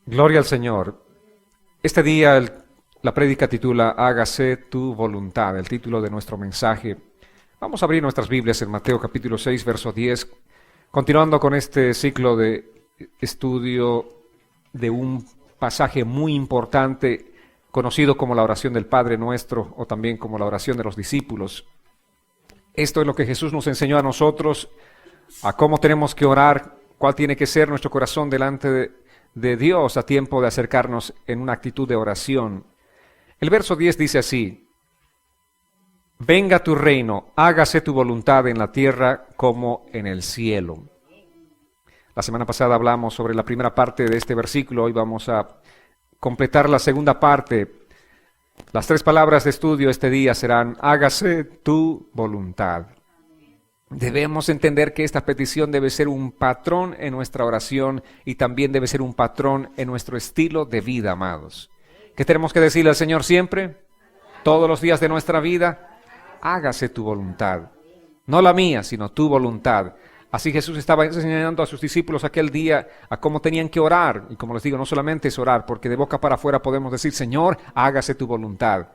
Gloria al Señor. Este día la prédica titula Hágase tu voluntad, el título de nuestro mensaje. Vamos a abrir nuestras Biblias en Mateo capítulo 6, verso 10, continuando con este ciclo de estudio de un pasaje muy importante, conocido como la oración del Padre Nuestro o también como la oración de los discípulos. Esto es lo que Jesús nos enseñó a nosotros, a cómo tenemos que orar, cuál tiene que ser nuestro corazón delante de Dios a tiempo de acercarnos en una actitud de oración. El verso 10 dice así: venga tu reino, hágase tu voluntad en la tierra como en el cielo. La semana pasada hablamos sobre la primera parte de este versículo, hoy vamos a completar la segunda parte. Las tres palabras de estudio este día serán: hágase tu voluntad. Debemos entender que esta petición debe ser un patrón en nuestra oración y también debe ser un patrón en nuestro estilo de vida, amados. ¿Qué tenemos que decirle al Señor siempre? Todos los días de nuestra vida: hágase tu voluntad. No la mía, sino tu voluntad. Así Jesús estaba enseñando a sus discípulos aquel día a cómo tenían que orar. Y como les digo, no solamente es orar, porque de boca para afuera podemos decir: Señor, hágase tu voluntad.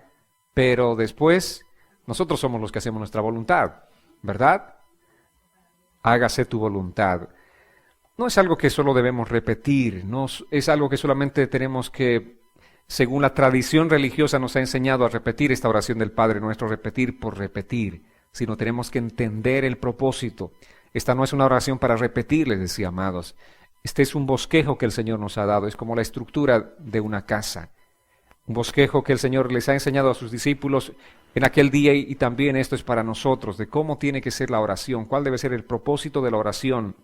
Pero después, nosotros somos los que hacemos nuestra voluntad, ¿verdad? Hágase tu voluntad. No es algo que solo debemos repetir, no es algo que solamente tenemos que, según la tradición religiosa nos ha enseñado a repetir esta oración del Padre Nuestro, repetir por repetir, sino tenemos que entender el propósito. Esta no es una oración para repetir, les decía, amados. Este es un bosquejo que el Señor nos ha dado, es como la estructura de una casa. Un bosquejo que el Señor les ha enseñado a sus discípulos en aquel día, y también esto es para nosotros, de cómo tiene que ser la oración, cuál debe ser el propósito de la oración.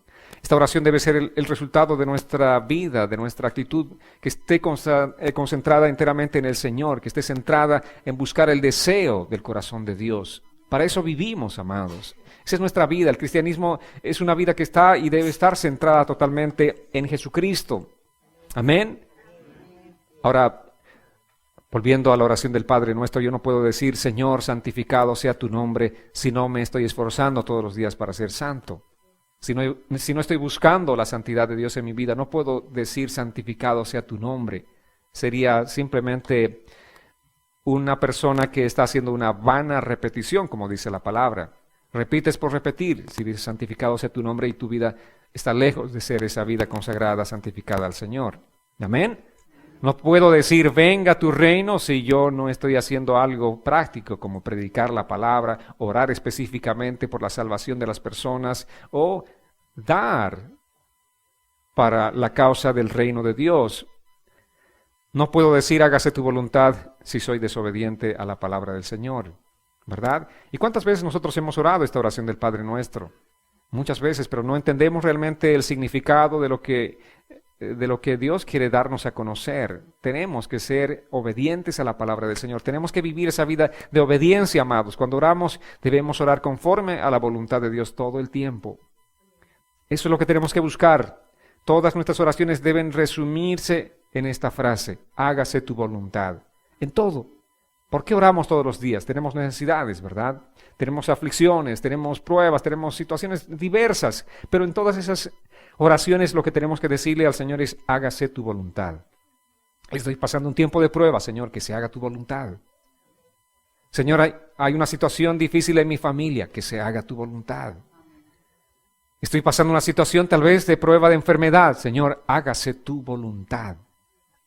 Esta oración debe ser el resultado de nuestra vida, de nuestra actitud, que esté concentrada enteramente en el Señor, que esté centrada en buscar el deseo del corazón de Dios. Para eso vivimos, amados. Esa es nuestra vida. El cristianismo es una vida que está y debe estar centrada totalmente en Jesucristo. Amén. Ahora, volviendo a la oración del Padre Nuestro, yo no puedo decir: Señor, santificado sea tu nombre, si no me estoy esforzando todos los días para ser santo. Si no estoy buscando la santidad de Dios en mi vida, no puedo decir: santificado sea tu nombre. Sería simplemente una persona que está haciendo una vana repetición, como dice la palabra. Repites por repetir. Si dices: santificado sea tu nombre, y tu vida está lejos de ser esa vida consagrada, santificada al Señor. Amén. No puedo decir: venga tu reino, si yo no estoy haciendo algo práctico como predicar la palabra, orar específicamente por la salvación de las personas o dar para la causa del reino de Dios. No puedo decir: hágase tu voluntad, si soy desobediente a la palabra del Señor, ¿verdad? ¿Y cuántas veces nosotros hemos orado esta oración del Padre Nuestro? Muchas veces, pero no entendemos realmente el significado de lo que Dios quiere darnos a conocer. Tenemos que ser obedientes a la palabra del Señor. Tenemos que vivir esa vida de obediencia, amados. Cuando oramos, debemos orar conforme a la voluntad de Dios todo el tiempo. Eso es lo que tenemos que buscar. Todas nuestras oraciones deben resumirse en esta frase: hágase tu voluntad. En todo. ¿Por qué oramos todos los días? Tenemos necesidades, ¿verdad? Tenemos aflicciones, tenemos pruebas, tenemos situaciones diversas, pero en todas esas oraciones lo que tenemos que decirle al Señor es: hágase tu voluntad. Estoy pasando un tiempo de prueba, Señor, que se haga tu voluntad. Señor, hay una situación difícil en mi familia, que se haga tu voluntad. Estoy pasando una situación tal vez de prueba de enfermedad, Señor, hágase tu voluntad.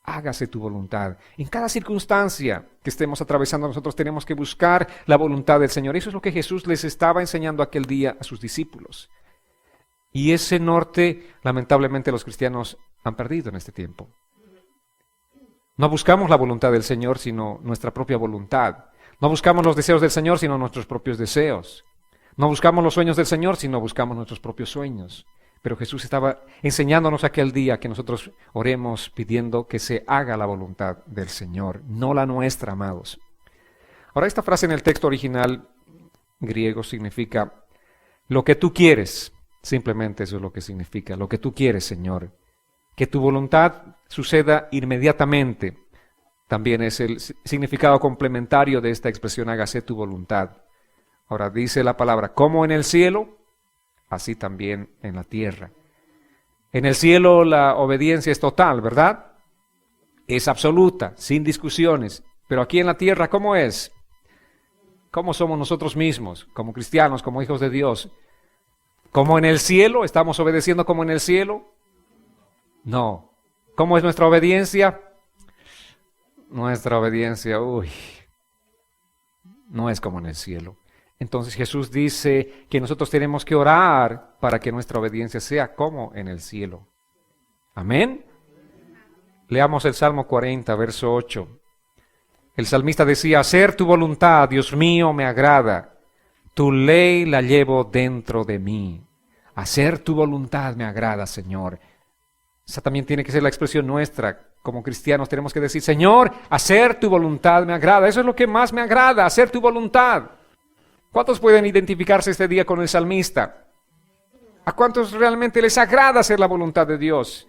Hágase tu voluntad. En cada circunstancia que estemos atravesando, nosotros tenemos que buscar la voluntad del Señor. Eso es lo que Jesús les estaba enseñando aquel día a sus discípulos. Y ese norte, lamentablemente, los cristianos han perdido en este tiempo. No buscamos la voluntad del Señor, sino nuestra propia voluntad. No buscamos los deseos del Señor, sino nuestros propios deseos. No buscamos los sueños del Señor, sino buscamos nuestros propios sueños. Pero Jesús estaba enseñándonos aquel día que nosotros oremos pidiendo que se haga la voluntad del Señor, no la nuestra, amados. Ahora, esta frase en el texto original griego significa: lo que tú quieres. Simplemente eso es lo que significa: lo que tú quieres, Señor. Que tu voluntad suceda inmediatamente. También es el significado complementario de esta expresión: hágase tu voluntad. Ahora dice la palabra: como en el cielo, así también en la tierra. En el cielo la obediencia es total, ¿verdad? es absoluta, sin discusiones. Pero aquí en la tierra, ¿cómo es? ¿Cómo somos nosotros mismos, como cristianos, como hijos de Dios? ¿Como en el cielo? ¿Estamos obedeciendo como en el cielo? No. ¿Cómo es nuestra obediencia? Nuestra obediencia, no es como en el cielo. Entonces Jesús dice que nosotros tenemos que orar para que nuestra obediencia sea como en el cielo. Amén. Leamos el Salmo 40, verso 8. El salmista decía, hacer tu voluntad, Dios mío, me agrada. Tu ley la llevo dentro de mí. Hacer tu voluntad me agrada, Señor. Esa también tiene que ser la expresión nuestra. Como cristianos tenemos que decir, Señor, hacer tu voluntad me agrada. Eso es lo que más me agrada, hacer tu voluntad. ¿Cuántos pueden identificarse este día con el salmista? ¿A cuántos realmente les agrada hacer la voluntad de Dios?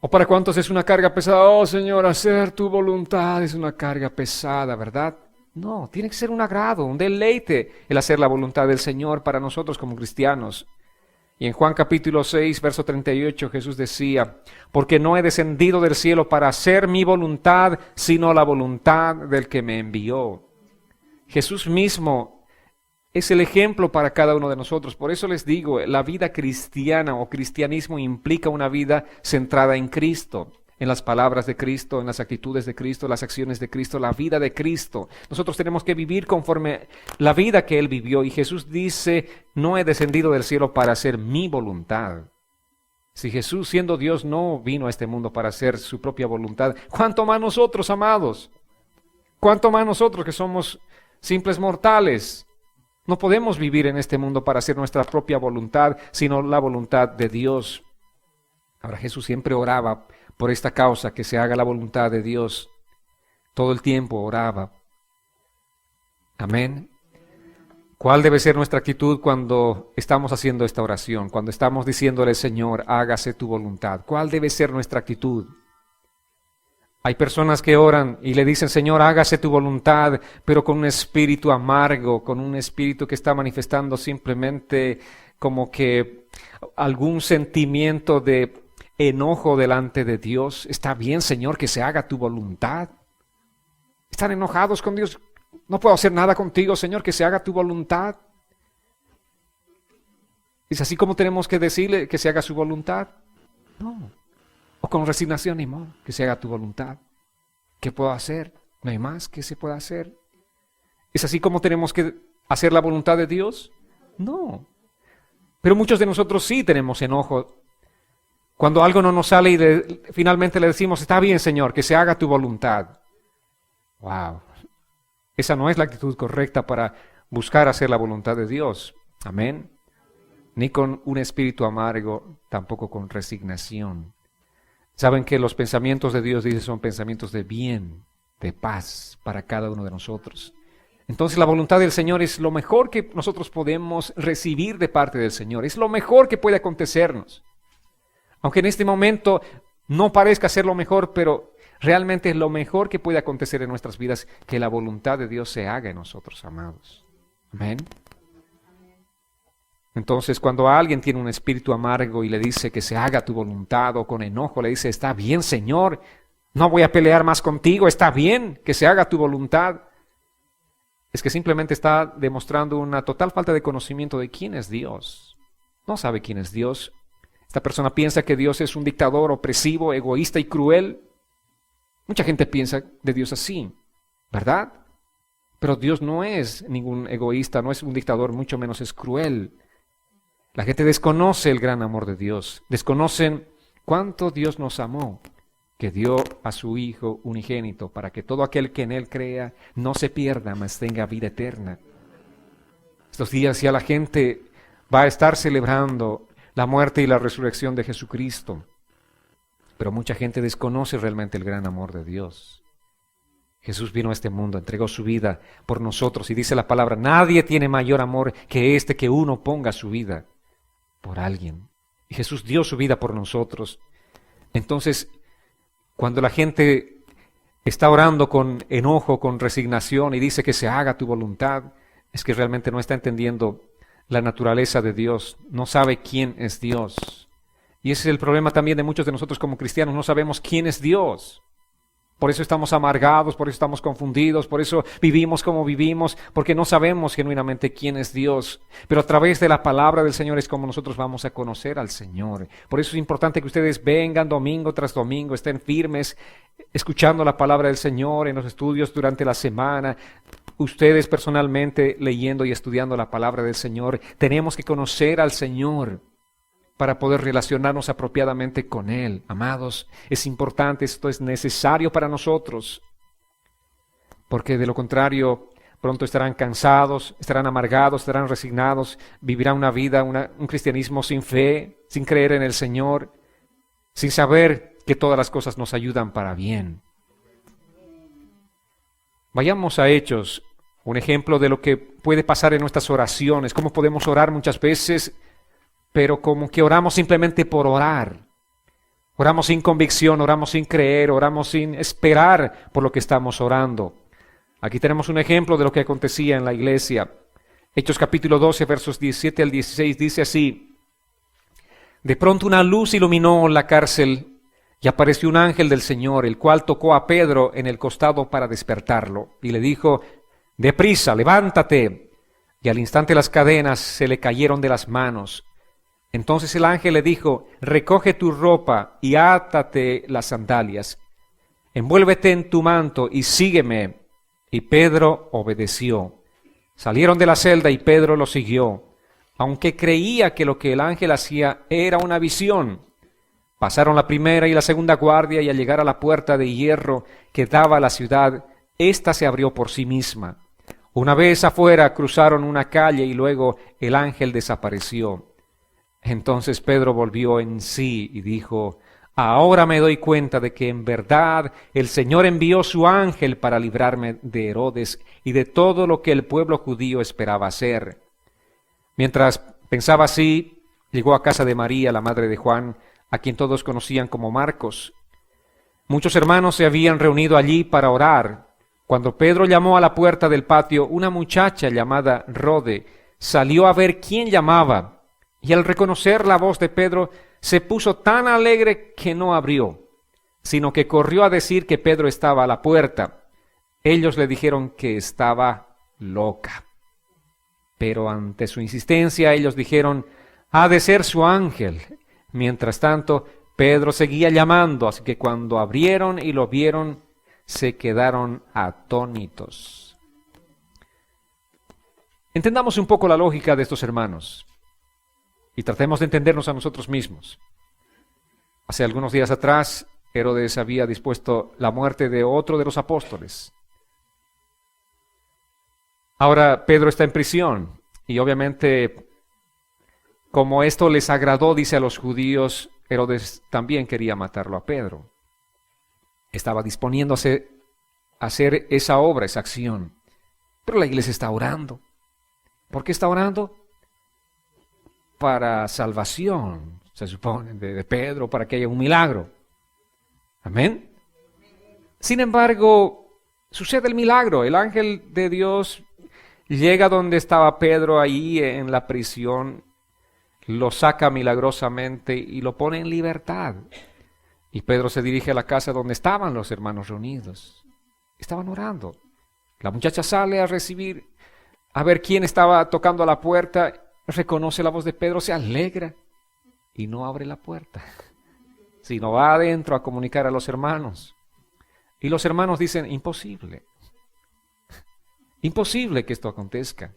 ¿O para cuántos es una carga pesada? Oh, Señor, hacer tu voluntad es una carga pesada, ¿verdad? No, tiene que ser un agrado, un deleite el hacer la voluntad del Señor para nosotros como cristianos. Y en Juan capítulo 6, verso 38, Jesús decía, porque no he descendido del cielo para hacer mi voluntad, sino la voluntad del que me envió. Jesús mismo es el ejemplo para cada uno de nosotros. Por eso les digo, la vida cristiana o cristianismo implica una vida centrada en Cristo, en las palabras de Cristo, en las actitudes de Cristo, las acciones de Cristo, la vida de Cristo. Nosotros tenemos que vivir conforme la vida que Él vivió. Y Jesús dice, no he descendido del cielo para hacer mi voluntad. Si Jesús, siendo Dios, no vino a este mundo para hacer su propia voluntad, ¿cuánto más nosotros, amados? ¿Cuánto más nosotros que somos simples mortales? No podemos vivir en este mundo para hacer nuestra propia voluntad, sino la voluntad de Dios. Ahora Jesús siempre oraba por esta causa, que se haga la voluntad de Dios. Todo el tiempo oraba. Amén. ¿Cuál debe ser nuestra actitud cuando estamos haciendo esta oración? Cuando estamos diciéndole, Señor, hágase tu voluntad. ¿Cuál debe ser nuestra actitud? Hay personas que oran y le dicen, Señor, hágase tu voluntad, pero con un espíritu amargo, con un espíritu que está manifestando simplemente como que algún sentimiento de enojo delante de Dios. Está bien, Señor, que se haga tu voluntad. Están enojados con Dios. No puedo hacer nada contigo, Señor, que se haga tu voluntad. ¿Es así como tenemos que decirle que se haga su voluntad? No. O con resignación, ni modo, que se haga tu voluntad. ¿Qué puedo hacer? No hay más que se pueda hacer. ¿Es así como tenemos que hacer la voluntad de Dios? No. Pero muchos de nosotros sí tenemos enojo. Cuando algo no nos sale y finalmente le decimos, está bien, Señor, que se haga tu voluntad. Wow. Esa no es la actitud correcta para buscar hacer la voluntad de Dios. Amén. Ni con un espíritu amargo, tampoco con resignación. Saben que los pensamientos de Dios, dice, son pensamientos de bien, de paz para cada uno de nosotros. Entonces la voluntad del Señor es lo mejor que nosotros podemos recibir de parte del Señor. Es lo mejor que puede acontecernos. Aunque en este momento no parezca ser lo mejor, pero realmente es lo mejor que puede acontecer en nuestras vidas, que la voluntad de Dios se haga en nosotros, amados. Amén. Entonces, cuando alguien tiene un espíritu amargo y le dice que se haga tu voluntad, o con enojo le dice, está bien, Señor, no voy a pelear más contigo, está bien que se haga tu voluntad, es que simplemente está demostrando una total falta de conocimiento de quién es Dios. No sabe quién es Dios. Esta persona piensa que Dios es un dictador opresivo, egoísta y cruel. Mucha gente piensa de Dios así, ¿verdad? Pero Dios no es ningún egoísta, no es un dictador, mucho menos es cruel. La gente desconoce el gran amor de Dios, desconocen cuánto Dios nos amó, que dio a su Hijo unigénito para que todo aquel que en Él crea no se pierda, mas tenga vida eterna. Estos días ya la gente va a estar celebrando la muerte y la resurrección de Jesucristo, pero mucha gente desconoce realmente el gran amor de Dios. Jesús vino a este mundo, entregó su vida por nosotros y dice la palabra, nadie tiene mayor amor que este, que uno ponga su vida por alguien. Y Jesús dio su vida por nosotros. Entonces, cuando la gente está orando con enojo, con resignación y dice que se haga tu voluntad, es que realmente no está entendiendo la naturaleza de Dios, no sabe quién es Dios. Y ese es el problema también de muchos de nosotros como cristianos. No sabemos quién es Dios. Por eso estamos amargados, por eso estamos confundidos, por eso vivimos como vivimos, porque no sabemos genuinamente quién es Dios. Pero a través de la palabra del Señor es como nosotros vamos a conocer al Señor. Por eso es importante que ustedes vengan domingo tras domingo, estén firmes, escuchando la palabra del Señor en los estudios durante la semana. Ustedes personalmente leyendo y estudiando la palabra del Señor. Tenemos que conocer al Señor para poder relacionarnos apropiadamente con Él. Amados, es importante, esto es necesario para nosotros, porque de lo contrario, pronto estarán cansados, estarán amargados, estarán resignados, vivirán una vida, un cristianismo sin fe, sin creer en el Señor, sin saber que todas las cosas nos ayudan para bien. Vayamos a Hechos, un ejemplo de lo que puede pasar en nuestras oraciones, cómo podemos orar muchas veces, pero como que oramos simplemente por orar. Oramos sin convicción, oramos sin creer, oramos sin esperar por lo que estamos orando. Aquí tenemos un ejemplo de lo que acontecía en la iglesia. Hechos capítulo 12, versos 17 al 16, dice así: De pronto una luz iluminó la cárcel y apareció un ángel del Señor, el cual tocó a Pedro en el costado para despertarlo y le dijo: Deprisa, levántate. Y al instante las cadenas se le cayeron de las manos. Entonces el ángel le dijo: Recoge tu ropa y átate las sandalias. Envuélvete en tu manto y sígueme. Y Pedro obedeció. Salieron de la celda y Pedro lo siguió, aunque creía que lo que el ángel hacía era una visión. Pasaron la primera y la segunda guardia y al llegar a la puerta de hierro que daba a la ciudad, ésta se abrió por sí misma. Una vez afuera cruzaron una calle y luego el ángel desapareció. Entonces Pedro volvió en sí y dijo: Ahora me doy cuenta de que en verdad el Señor envió su ángel para librarme de Herodes y de todo lo que el pueblo judío esperaba hacer. Mientras pensaba así, llegó a casa de María, la madre de Juan, a quien todos conocían como Marcos. Muchos hermanos se habían reunido allí para orar. Cuando Pedro llamó a la puerta del patio, una muchacha llamada Rode salió a ver quién llamaba. Y al reconocer la voz de Pedro, se puso tan alegre que no abrió, sino que corrió a decir que Pedro estaba a la puerta. Ellos le dijeron que estaba loca. Pero ante su insistencia, ellos dijeron: ha de ser su ángel. Mientras tanto, Pedro seguía llamando, así que cuando abrieron y lo vieron, se quedaron atónitos. Entendamos un poco la lógica de estos hermanos. Y tratemos de entendernos a nosotros mismos. Hace algunos días atrás, Herodes había dispuesto la muerte de otro de los apóstoles. Ahora Pedro está en prisión y obviamente, como esto les agradó, dice a los judíos, Herodes también quería matarlo a Pedro. Estaba disponiéndose a hacer esa obra, esa acción. Pero la iglesia está orando. ¿Por qué está orando? Para salvación, se supone, de Pedro, para que haya un milagro. Amén. Sin embargo, sucede el milagro. El ángel de Dios llega donde estaba Pedro, ahí en la prisión, lo saca milagrosamente y lo pone en libertad. Y Pedro se dirige a la casa donde estaban los hermanos reunidos. Estaban orando. La muchacha sale a ver quién estaba tocando a la puerta. Reconoce la voz de Pedro, se alegra y no abre la puerta, sino va adentro a comunicar a los hermanos. Y los hermanos dicen: imposible, imposible que esto acontezca.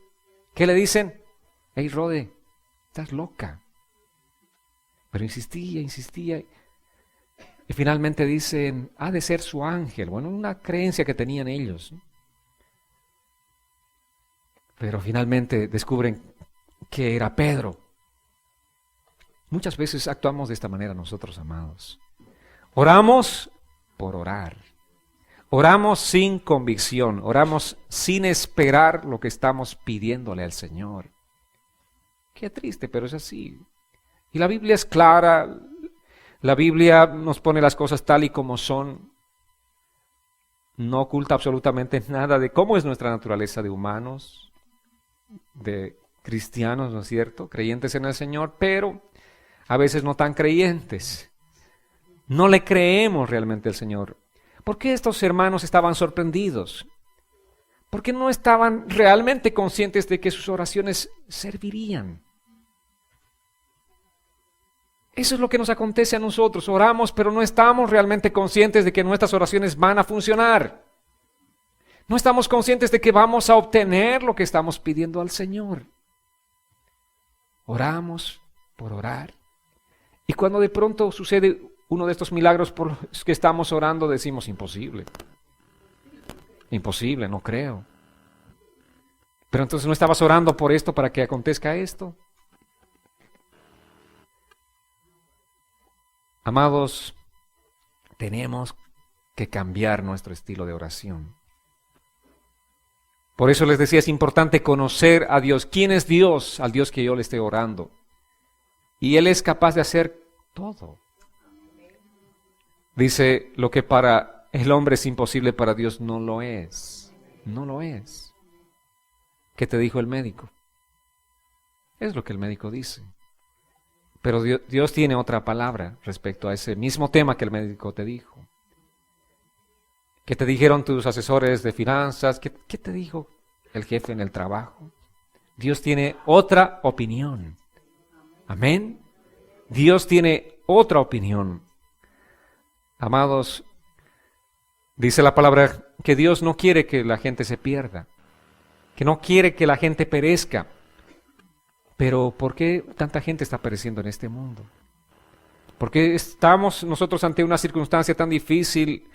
¿Qué le dicen? Hey, Rode, estás loca. Pero insistía. Y finalmente dicen: ha de ser su ángel. Bueno, una creencia que tenían ellos. Pero finalmente descubren que era Pedro. Muchas veces actuamos de esta manera nosotros, amados. Oramos por orar. Oramos sin convicción. Oramos sin esperar lo que estamos pidiéndole al Señor. Qué triste, pero es así. Y la Biblia es clara. La Biblia nos pone las cosas tal y como son. No oculta absolutamente nada de cómo es nuestra naturaleza de humanos, de cristianos, ¿no es cierto?, creyentes en el Señor, pero a veces no tan creyentes. No le creemos realmente al Señor. ¿Por qué estos hermanos estaban sorprendidos? ¿Por qué no estaban realmente conscientes de que sus oraciones servirían? Eso es lo que nos acontece a nosotros. Oramos, pero no estamos realmente conscientes de que nuestras oraciones van a funcionar. No estamos conscientes de que vamos a obtener lo que estamos pidiendo al Señor. Oramos por orar. Y cuando de pronto sucede uno de estos milagros por los que estamos orando, decimos imposible. Imposible, no creo. Pero entonces no estabas orando por esto para que acontezca esto. Amados, tenemos que cambiar nuestro estilo de oración. Por eso les decía, es importante conocer a Dios. ¿Quién es Dios? Al Dios que yo le esté orando. Y Él es capaz de hacer todo. Dice, lo que para el hombre es imposible, para Dios no lo es. No lo es. ¿Qué te dijo el médico? Es lo que el médico dice. Pero Dios tiene otra palabra respecto a ese mismo tema que el médico te dijo. ¿Qué te dijeron tus asesores de finanzas? ¿Qué te dijo el jefe en el trabajo? Dios tiene otra opinión. Amén. Dios tiene otra opinión. Amados, dice la palabra que Dios no quiere que la gente se pierda, que no quiere que la gente perezca. Pero ¿por qué tanta gente está pereciendo en este mundo? ¿Por qué estamos nosotros ante una circunstancia tan difícil?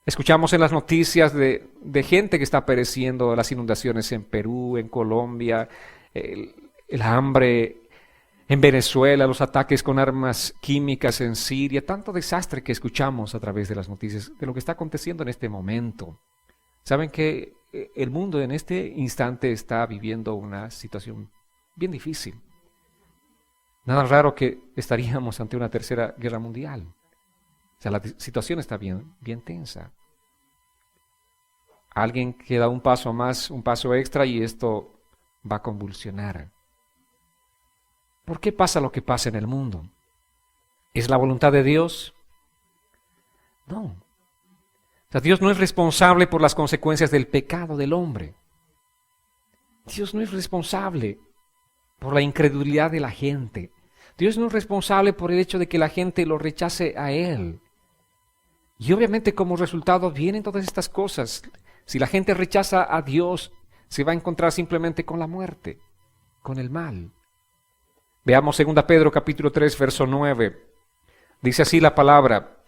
Escuchamos en las noticias de gente que está pereciendo, las inundaciones en Perú, en Colombia, el hambre en Venezuela, los ataques con armas químicas en Siria, tanto desastre que escuchamos a través de las noticias de lo que está aconteciendo en este momento. ¿Saben que el mundo en este instante está viviendo una situación bien difícil? Nada raro que estaríamos ante una tercera guerra mundial. O sea, la situación está bien tensa. Alguien que da un paso más, un paso extra y esto va a convulsionar. ¿Por qué pasa lo que pasa en el mundo? ¿Es la voluntad de Dios? No. O sea, Dios no es responsable por las consecuencias del pecado del hombre. Dios no es responsable por la incredulidad de la gente. Dios no es responsable por el hecho de que la gente lo rechace a Él. Y obviamente como resultado vienen todas estas cosas. Si la gente rechaza a Dios, se va a encontrar simplemente con la muerte, con el mal. Veamos 2 Pedro capítulo 3, verso 9. Dice así la palabra: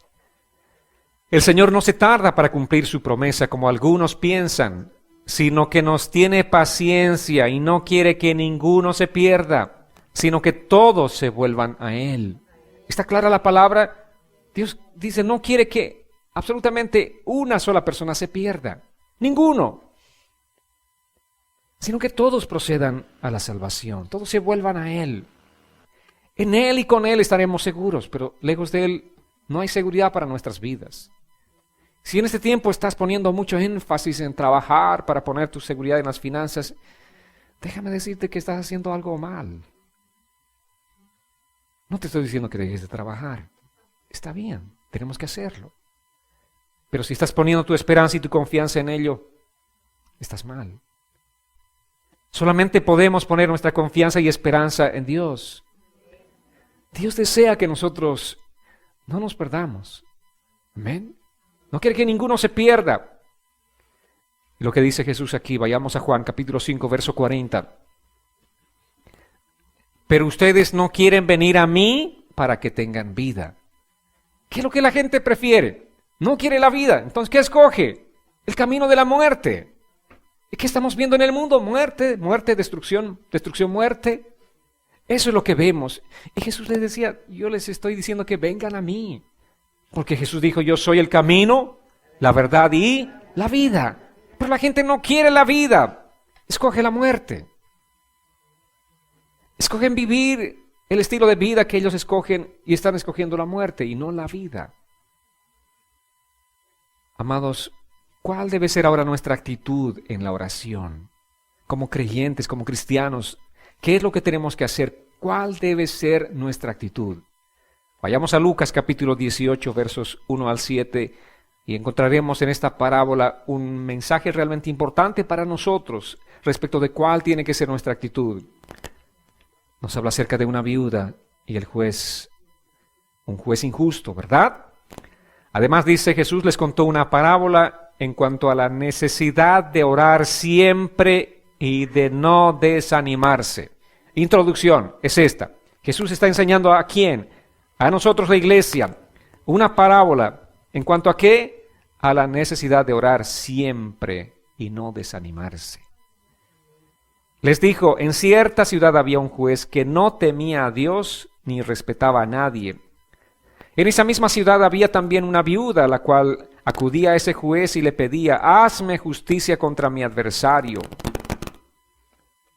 el Señor no se tarda para cumplir su promesa, como algunos piensan, sino que nos tiene paciencia y no quiere que ninguno se pierda, sino que todos se vuelvan a Él. ¿Está clara la palabra? Dios dice, no quiere que absolutamente una sola persona se pierda, ninguno, sino que todos procedan a la salvación, todos se vuelvan a Él. En Él y con Él estaremos seguros, pero lejos de Él no hay seguridad para nuestras vidas. Si en este tiempo estás poniendo mucho énfasis en trabajar para poner tu seguridad en las finanzas, déjame decirte que estás haciendo algo mal. No te estoy diciendo que dejes de trabajar. Está bien, tenemos que hacerlo. Pero si estás poniendo tu esperanza y tu confianza en ello, estás mal. Solamente podemos poner nuestra confianza y esperanza en Dios. Dios desea que nosotros no nos perdamos. Amén. No quiere que ninguno se pierda. Y lo que dice Jesús aquí, vayamos a Juan capítulo 5, verso 40. Pero ustedes no quieren venir a mí para que tengan vida. ¿Qué es lo que la gente prefiere? No quiere la vida. Entonces, ¿qué escoge? El camino de la muerte. ¿Y qué estamos viendo en el mundo? Muerte, muerte, destrucción, destrucción, muerte. Eso es lo que vemos. Y Jesús les decía, yo les estoy diciendo que vengan a mí. Porque Jesús dijo, yo soy el camino, la verdad y la vida. Pero la gente no quiere la vida. Escoge la muerte. Escogen vivir el estilo de vida que ellos escogen y están escogiendo la muerte y no la vida. Amados, ¿cuál debe ser ahora nuestra actitud en la oración? Como creyentes, como cristianos, ¿qué es lo que tenemos que hacer? ¿Cuál debe ser nuestra actitud? Vayamos a Lucas capítulo 18, versos 1 al 7, y encontraremos en esta parábola un mensaje realmente importante para nosotros respecto de cuál tiene que ser nuestra actitud. Nos habla acerca de una viuda y el juez, un juez injusto, ¿verdad? Además dice, Jesús les contó una parábola en cuanto a la necesidad de orar siempre y de no desanimarse. Introducción es esta. Jesús está enseñando ¿a quién? A nosotros, la iglesia, una parábola en cuanto a qué, a la necesidad de orar siempre y no desanimarse. Les dijo, en cierta ciudad había un juez que no temía a Dios ni respetaba a nadie. En esa misma ciudad había también una viuda, la cual acudía a ese juez y le pedía, hazme justicia contra mi adversario.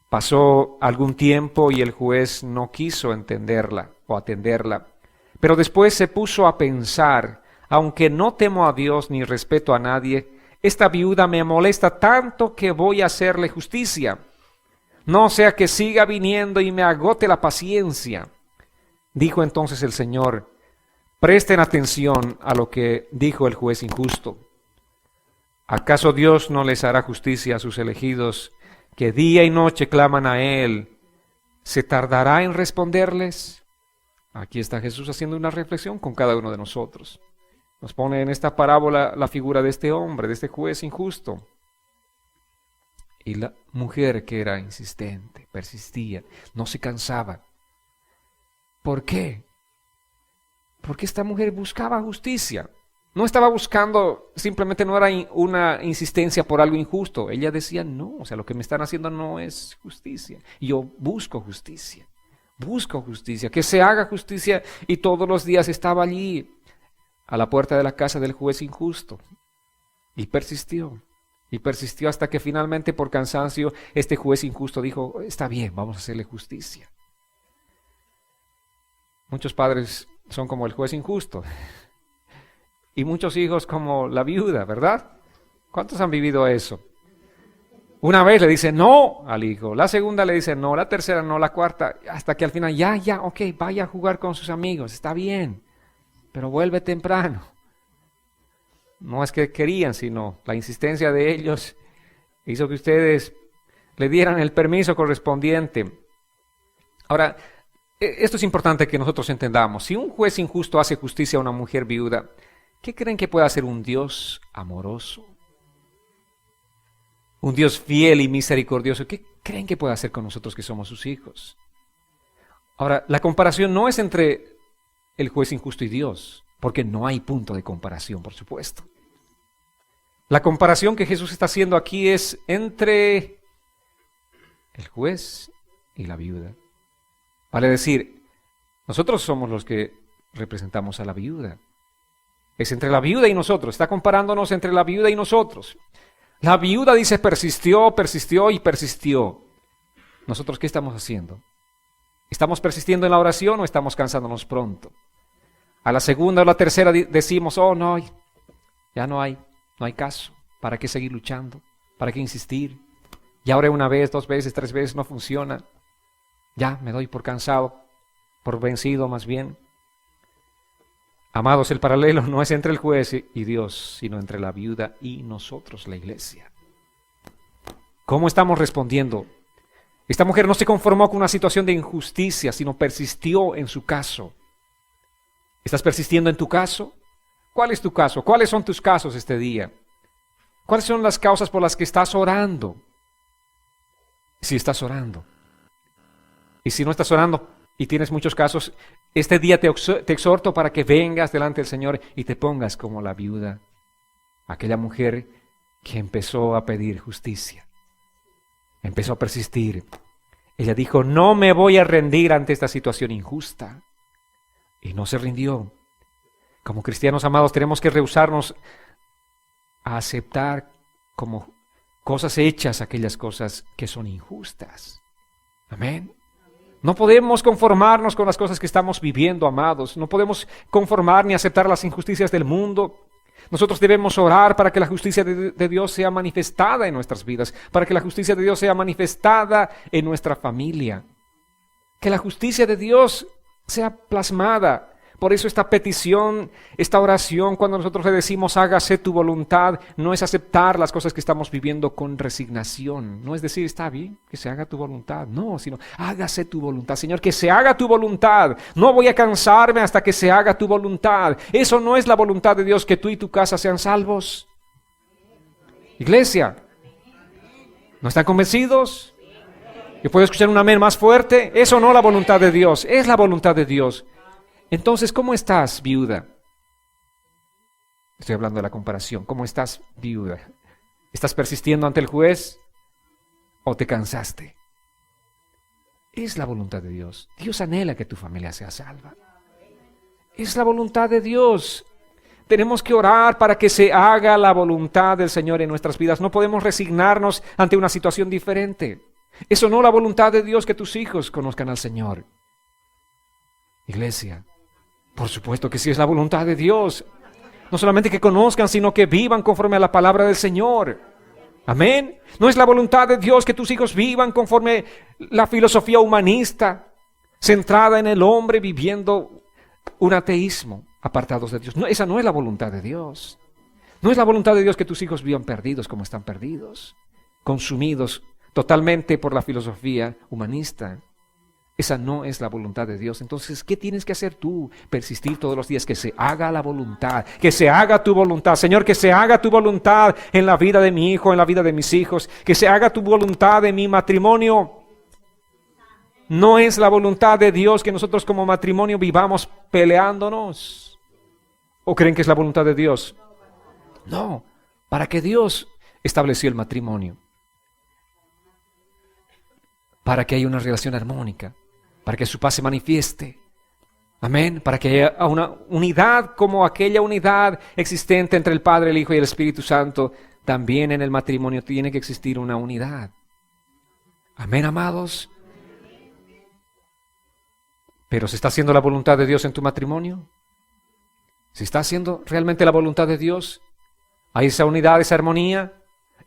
Pasó algún tiempo y el juez no quiso entenderla o atenderla. Pero después se puso a pensar, aunque no temo a Dios ni respeto a nadie, esta viuda me molesta tanto que voy a hacerle justicia. No sea que siga viniendo y me agote la paciencia. Dijo entonces el Señor, presten atención a lo que dijo el juez injusto. ¿Acaso Dios no les hará justicia a sus elegidos, que día y noche claman a Él? ¿Se tardará en responderles? Aquí está Jesús haciendo una reflexión con cada uno de nosotros. Nos pone en esta parábola la figura de este hombre, de este juez injusto. Y la mujer que era insistente, persistía, no se cansaba. ¿Por qué? Porque esta mujer buscaba justicia. No estaba buscando, simplemente no era una insistencia por algo injusto. Ella decía, no, lo que me están haciendo no es justicia. Y yo busco justicia. Busco justicia, que se haga justicia, y todos los días estaba allí a la puerta de la casa del juez injusto y persistió hasta que finalmente por cansancio este juez injusto dijo, está bien, vamos a hacerle justicia. Muchos padres son como el juez injusto y muchos hijos como la viuda, ¿verdad? ¿Cuántos han vivido eso? Una vez le dice no al hijo, la segunda le dice no, la tercera no, la cuarta, hasta que al final ya, ok, vaya a jugar con sus amigos, está bien, pero vuelve temprano. No es que querían, sino la insistencia de ellos hizo que ustedes le dieran el permiso correspondiente. Ahora, esto es importante que nosotros entendamos. Si un juez injusto hace justicia a una mujer viuda, ¿qué creen que puede hacer un Dios amoroso? Un Dios fiel y misericordioso, ¿qué creen que puede hacer con nosotros que somos sus hijos? Ahora, la comparación no es entre el juez injusto y Dios, porque no hay punto de comparación, por supuesto. La comparación que Jesús está haciendo aquí es entre el juez y la viuda. Vale decir, nosotros somos los que representamos a la viuda. Es entre la viuda y nosotros, está comparándonos entre la viuda y nosotros. La viuda dice persistió y persistió. ¿Nosotros qué estamos haciendo? ¿Estamos persistiendo en la oración o estamos cansándonos pronto? A la segunda o la tercera decimos, oh no, ya no hay caso. ¿Para qué seguir luchando? ¿Para qué insistir? Ya oré una vez, 2 veces, 3 veces, no funciona. Ya me doy por cansado, por vencido más bien. Amados, el paralelo no es entre el juez y Dios, sino entre la viuda y nosotros, la iglesia. ¿Cómo estamos respondiendo? Esta mujer no se conformó con una situación de injusticia, sino persistió en su caso. ¿Estás persistiendo en tu caso? ¿Cuál es tu caso? ¿Cuáles son tus casos este día? ¿Cuáles son las causas por las que estás orando? Si estás orando. Y si no estás orando y tienes muchos casos, este día te exhorto para que vengas delante del Señor y te pongas como la viuda, aquella mujer que empezó a pedir justicia, empezó a persistir. Ella dijo, no me voy a rendir ante esta situación injusta. Y no se rindió. Como cristianos amados tenemos que rehusarnos a aceptar como cosas hechas aquellas cosas que son injustas. Amén. No podemos conformarnos con las cosas que estamos viviendo, amados. No podemos conformar ni aceptar las injusticias del mundo. Nosotros debemos orar para que la justicia de Dios sea manifestada en nuestras vidas, para que la justicia de Dios sea manifestada en nuestra familia. Que la justicia de Dios sea plasmada. Por eso esta petición, esta oración, cuando nosotros le decimos hágase tu voluntad, no es aceptar las cosas que estamos viviendo con resignación. No es decir, está bien, que se haga tu voluntad. No, sino hágase tu voluntad. Señor, que se haga tu voluntad. No voy a cansarme hasta que se haga tu voluntad. Eso no es la voluntad de Dios, que tú y tu casa sean salvos. Iglesia, ¿no están convencidos? ¿Yo puedo escuchar un amén más fuerte? Eso no es la voluntad de Dios, es la voluntad de Dios. Entonces, ¿cómo estás, viuda? Estoy hablando de la comparación. ¿Cómo estás, viuda? ¿Estás persistiendo ante el juez o te cansaste? Es la voluntad de Dios. Dios anhela que tu familia sea salva. Es la voluntad de Dios. Tenemos que orar para que se haga la voluntad del Señor en nuestras vidas. No podemos resignarnos ante una situación diferente. Eso no es la voluntad de Dios, que tus hijos conozcan al Señor. Iglesia, por supuesto que sí es la voluntad de Dios. No solamente que conozcan, sino que vivan conforme a la palabra del Señor. Amén. No es la voluntad de Dios que tus hijos vivan conforme la filosofía humanista, centrada en el hombre, viviendo un ateísmo, apartados de Dios. No, esa no es la voluntad de Dios. No es la voluntad de Dios que tus hijos vivan perdidos como están perdidos, consumidos totalmente por la filosofía humanista. Esa no es la voluntad de Dios. Entonces, ¿qué tienes que hacer tú? Persistir todos los días, que se haga la voluntad, que se haga tu voluntad. Señor, que se haga tu voluntad en la vida de mi hijo, en la vida de mis hijos, que se haga tu voluntad en mi matrimonio. No es la voluntad de Dios que nosotros como matrimonio vivamos peleándonos. ¿O creen que es la voluntad de Dios? No, ¿para qué Dios estableció el matrimonio? Para que haya una relación armónica, para que su paz se manifieste. Amén. Para que haya una unidad como aquella unidad existente entre el Padre, el Hijo y el Espíritu Santo. También en el matrimonio tiene que existir una unidad. Amén, amados. Pero ¿se está haciendo la voluntad de Dios en tu matrimonio? ¿Se está haciendo realmente la voluntad de Dios? ¿Hay esa unidad, esa armonía?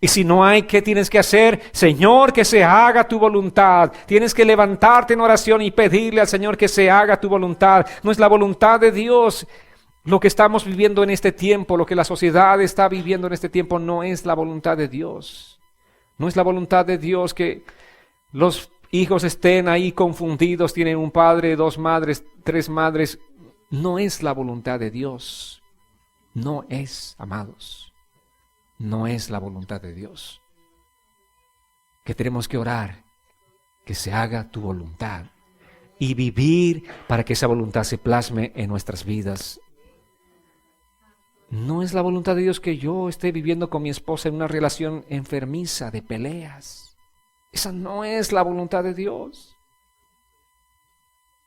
Y si no hay, ¿qué tienes que hacer? Señor, que se haga tu voluntad. Tienes que levantarte en oración y pedirle al Señor que se haga tu voluntad. No es la voluntad de Dios. Lo que estamos viviendo en este tiempo, lo que la sociedad está viviendo en este tiempo, no es la voluntad de Dios. No es la voluntad de Dios que los hijos estén ahí confundidos, tienen un padre, 2 madres, 3 madres. No es la voluntad de Dios. No es, amados. No es la voluntad de Dios. Que tenemos que orar, que se haga tu voluntad y vivir para que esa voluntad se plasme en nuestras vidas. No es la voluntad de Dios que yo esté viviendo con mi esposa en una relación enfermiza de peleas. Esa no es la voluntad de Dios.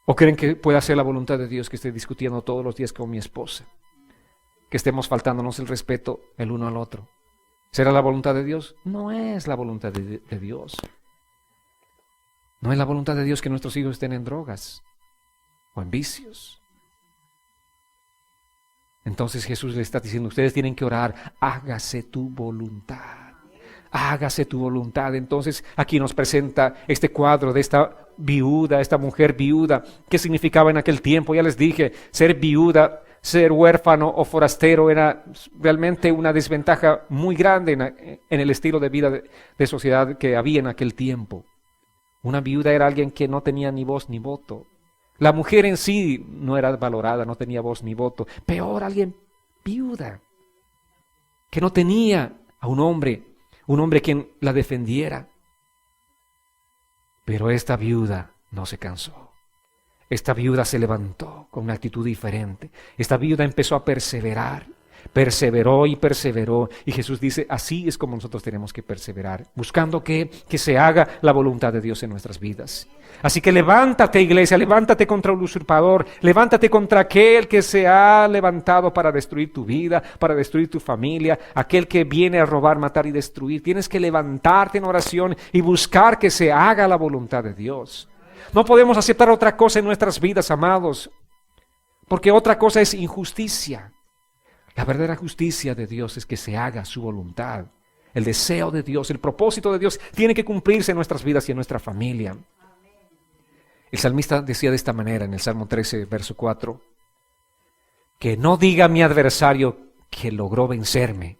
¿O creen que pueda ser la voluntad de Dios que esté discutiendo todos los días con mi esposa? Que estemos faltándonos el respeto el uno al otro. ¿Será la voluntad de Dios? No es la voluntad de Dios. No es la voluntad de Dios que nuestros hijos estén en drogas o en vicios. Entonces Jesús le está diciendo, ustedes tienen que orar, hágase tu voluntad. Hágase tu voluntad. Entonces aquí nos presenta este cuadro de esta viuda, esta mujer viuda. ¿Qué significaba en aquel tiempo? Ya les dije, ser viuda, ser huérfano o forastero era realmente una desventaja muy grande en el estilo de vida de sociedad que había en aquel tiempo. Una viuda era alguien que no tenía ni voz ni voto. La mujer en sí no era valorada, no tenía voz ni voto. Peor, alguien viuda, que no tenía a un hombre quien la defendiera. Pero esta viuda no se cansó. Esta viuda se levantó con una actitud diferente. Esta viuda empezó a perseverar. Perseveró y perseveró. Y Jesús dice, así es como nosotros tenemos que perseverar. Buscando que se haga la voluntad de Dios en nuestras vidas. Así que levántate, iglesia, levántate contra el usurpador. Levántate contra aquel que se ha levantado para destruir tu vida, para destruir tu familia. Aquel que viene a robar, matar y destruir. Tienes que levantarte en oración y buscar que se haga la voluntad de Dios. No podemos aceptar otra cosa en nuestras vidas, amados, porque otra cosa es injusticia. La verdadera justicia de Dios es que se haga su voluntad. El deseo de Dios, el propósito de Dios tiene que cumplirse en nuestras vidas y en nuestra familia. El salmista decía de esta manera en el Salmo 13, verso 4, que no diga mi adversario que logró vencerme,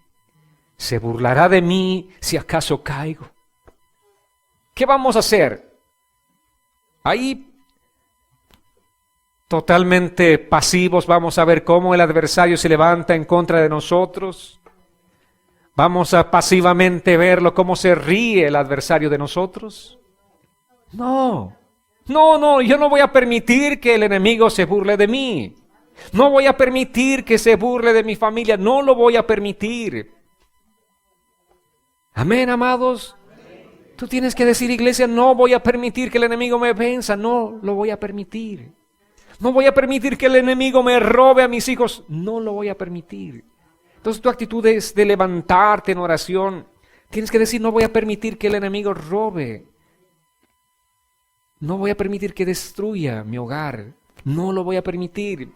se burlará de mí si acaso caigo. ¿Qué vamos a hacer? Ahí totalmente pasivos vamos a ver cómo el adversario se levanta en contra de nosotros. Vamos a pasivamente verlo cómo se ríe el adversario de nosotros. No, yo no voy a permitir que el enemigo se burle de mí. No voy a permitir que se burle de mi familia, no lo voy a permitir. Amén, amados. Tú tienes que decir, iglesia, no voy a permitir que el enemigo me venza, no lo voy a permitir. No voy a permitir que el enemigo me robe a mis hijos, no lo voy a permitir. Entonces tu actitud es de levantarte en oración. Tienes que decir, no voy a permitir que el enemigo robe. No voy a permitir que destruya mi hogar, no lo voy a permitir.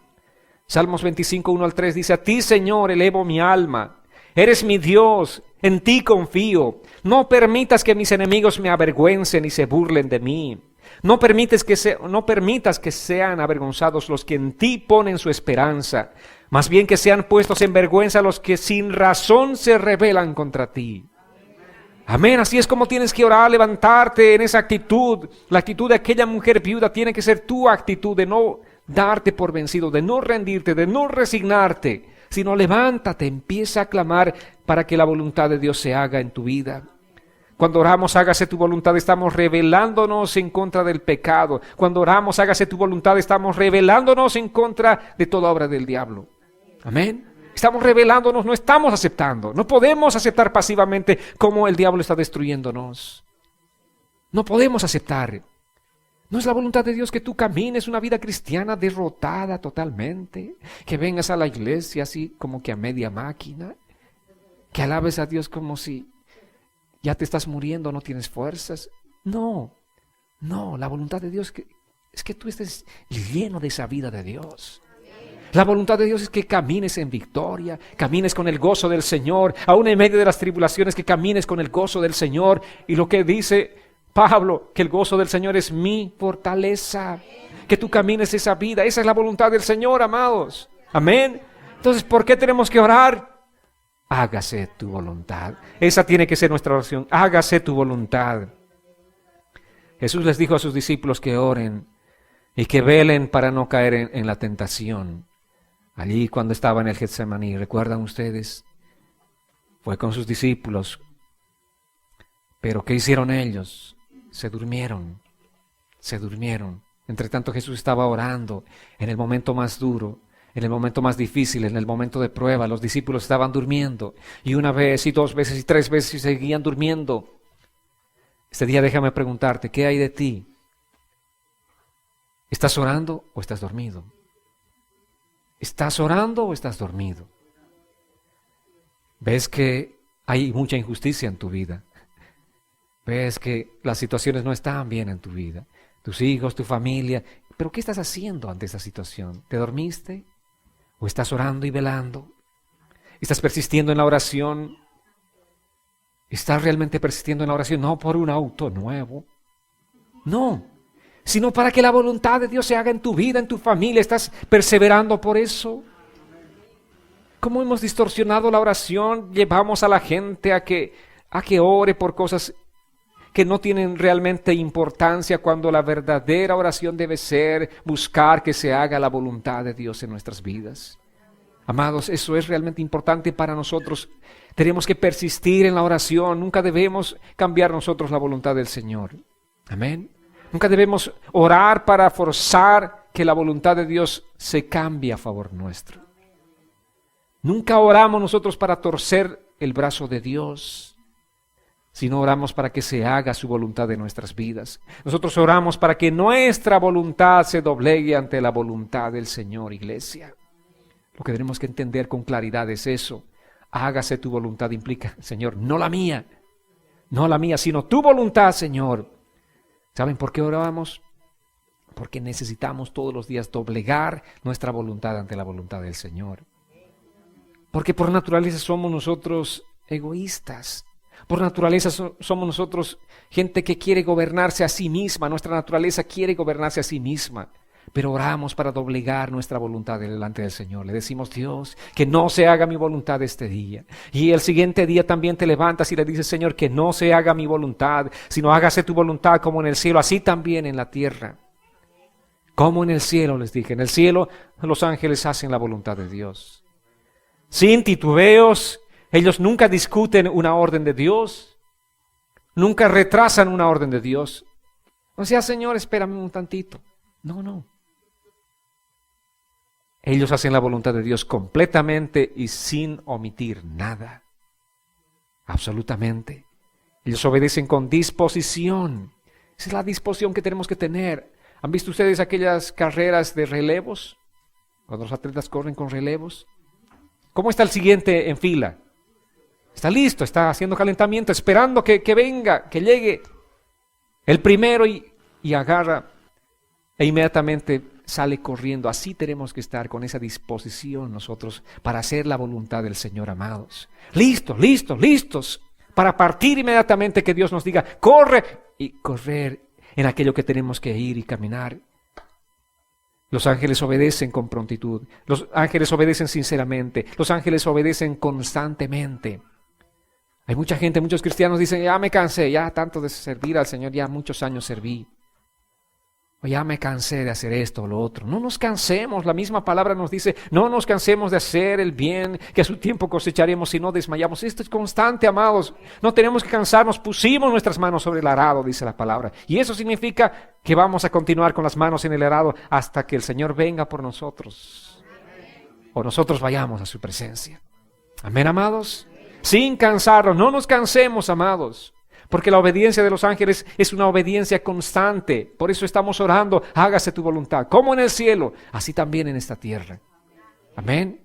Salmos 25, 1 al 3 dice, a ti, Señor, elevo mi alma. Eres mi Dios, en ti confío. No permitas que mis enemigos me avergüencen y se burlen de mí. No permitas que sean avergonzados los que en ti ponen su esperanza. Más bien que sean puestos en vergüenza los que sin razón se rebelan contra ti. Amén, así es como tienes que orar, levantarte en esa actitud. La actitud de aquella mujer viuda tiene que ser tu actitud de no darte por vencido, de no rendirte, de no resignarte, sino levántate, empieza a clamar para que la voluntad de Dios se haga en tu vida. Cuando oramos, hágase tu voluntad, estamos rebelándonos en contra del pecado. Cuando oramos, hágase tu voluntad, estamos rebelándonos en contra de toda obra del diablo. Amén. Estamos rebelándonos, no estamos aceptando. No podemos aceptar pasivamente cómo el diablo está destruyéndonos. No podemos aceptar. No es la voluntad de Dios que tú camines una vida cristiana derrotada totalmente, que vengas a la iglesia así como que a media máquina, que alabes a Dios como si ya te estás muriendo, no tienes fuerzas. No, la voluntad de Dios es que tú estés lleno de esa vida de Dios. La voluntad de Dios es que camines en victoria, camines con el gozo del Señor, aún en medio de las tribulaciones, que camines con el gozo del Señor. Y lo que dice Pablo, que el gozo del Señor es mi fortaleza, que tú camines esa vida. Esa es la voluntad del Señor, amados. Amén. Entonces, ¿por qué tenemos que orar? Hágase tu voluntad. Esa tiene que ser nuestra oración. Hágase tu voluntad. Jesús les dijo a sus discípulos que oren y que velen para no caer en la tentación. Allí cuando estaba en el Getsemaní, ¿recuerdan ustedes? Fue con sus discípulos. Pero ¿qué hicieron ellos? Se durmieron. Entre tanto Jesús estaba orando en el momento más duro, en el momento más difícil, en el momento de prueba. Los discípulos estaban durmiendo. Y una vez, y dos veces, y tres veces, y seguían durmiendo. Este día déjame preguntarte, ¿qué hay de ti? ¿Estás orando o estás dormido? ¿Estás orando o estás dormido? ¿Ves que hay mucha injusticia en tu vida? ¿Ves que las situaciones no están bien en tu vida? Tus hijos, tu familia. ¿Pero qué estás haciendo ante esa situación? ¿Te dormiste? ¿O estás orando y velando? ¿Estás persistiendo en la oración? ¿Estás realmente persistiendo en la oración? No por un auto nuevo. No, sino para que la voluntad de Dios se haga en tu vida, en tu familia. ¿Estás perseverando por eso? ¿Cómo hemos distorsionado la oración? Llevamos a la gente a que ore por cosas que no tienen realmente importancia, cuando la verdadera oración debe ser buscar que se haga la voluntad de Dios en nuestras vidas. Amados, eso es realmente importante para nosotros. Tenemos que persistir en la oración. Nunca debemos cambiar nosotros la voluntad del Señor. Amén. Nunca debemos orar para forzar que la voluntad de Dios se cambie a favor nuestro. Nunca oramos nosotros para torcer el brazo de Dios, sino oramos para que se haga su voluntad en nuestras vidas. Nosotros oramos para que nuestra voluntad se doblegue ante la voluntad del Señor, iglesia. Lo que tenemos que entender con claridad es eso. Hágase tu voluntad implica, Señor, no la mía, sino tu voluntad, Señor. ¿Saben por qué oramos? Porque necesitamos todos los días doblegar nuestra voluntad ante la voluntad del Señor. Porque por naturaleza somos nosotros egoístas. Por naturaleza somos nosotros gente que quiere gobernarse a sí misma. Nuestra naturaleza quiere gobernarse a sí misma. Pero oramos para doblegar nuestra voluntad delante del Señor. Le decimos, Dios, que no se haga mi voluntad este día. Y el siguiente día también te levantas y le dices, Señor, que no se haga mi voluntad, sino hágase tu voluntad como en el cielo, así también en la tierra. Como en el cielo, les dije. En el cielo los ángeles hacen la voluntad de Dios. Sin titubeos, ellos nunca discuten una orden de Dios. Nunca retrasan una orden de Dios. O sea, Señor, espérame un tantito. No. Ellos hacen la voluntad de Dios completamente y sin omitir nada. Absolutamente. Ellos obedecen con disposición. Esa es la disposición que tenemos que tener. ¿Han visto ustedes aquellas carreras de relevos? Cuando los atletas corren con relevos. ¿Cómo está el siguiente en fila? Está listo, está haciendo calentamiento, esperando que venga, que llegue el primero y agarra e inmediatamente sale corriendo. Así tenemos que estar con esa disposición nosotros para hacer la voluntad del Señor, amados. Listos para partir inmediatamente que Dios nos diga, corre, y correr en aquello que tenemos que ir y caminar. Los ángeles obedecen con prontitud, los ángeles obedecen sinceramente, los ángeles obedecen constantemente. Hay mucha gente, muchos cristianos dicen, ya me cansé, ya tanto de servir al Señor, ya muchos años serví. O ya me cansé de hacer esto o lo otro. No nos cansemos, la misma palabra nos dice, no nos cansemos de hacer el bien, que a su tiempo cosecharemos si no desmayamos. Esto es constante, amados. No tenemos que cansarnos, pusimos nuestras manos sobre el arado, dice la palabra. Y eso significa que vamos a continuar con las manos en el arado hasta que el Señor venga por nosotros. O nosotros vayamos a su presencia. Amén, amados. Sin cansarnos, no nos cansemos, amados. Porque la obediencia de los ángeles es una obediencia constante. Por eso estamos orando, hágase tu voluntad, como en el cielo, así también en esta tierra. Amén.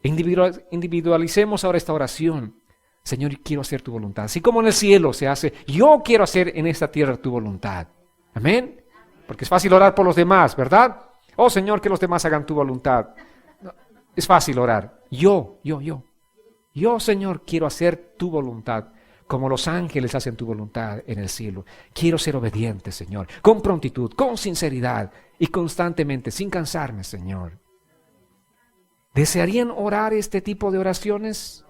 Individualicemos ahora esta oración. Señor, quiero hacer tu voluntad. Así como en el cielo se hace, yo quiero hacer en esta tierra tu voluntad. Amén. Porque es fácil orar por los demás, ¿verdad? Oh Señor, que los demás hagan tu voluntad. Es fácil orar. Yo, Señor, quiero hacer tu voluntad. Como los ángeles hacen tu voluntad en el cielo. Quiero ser obediente, Señor, con prontitud, con sinceridad y constantemente, sin cansarme, Señor. ¿Desearían orar este tipo de oraciones?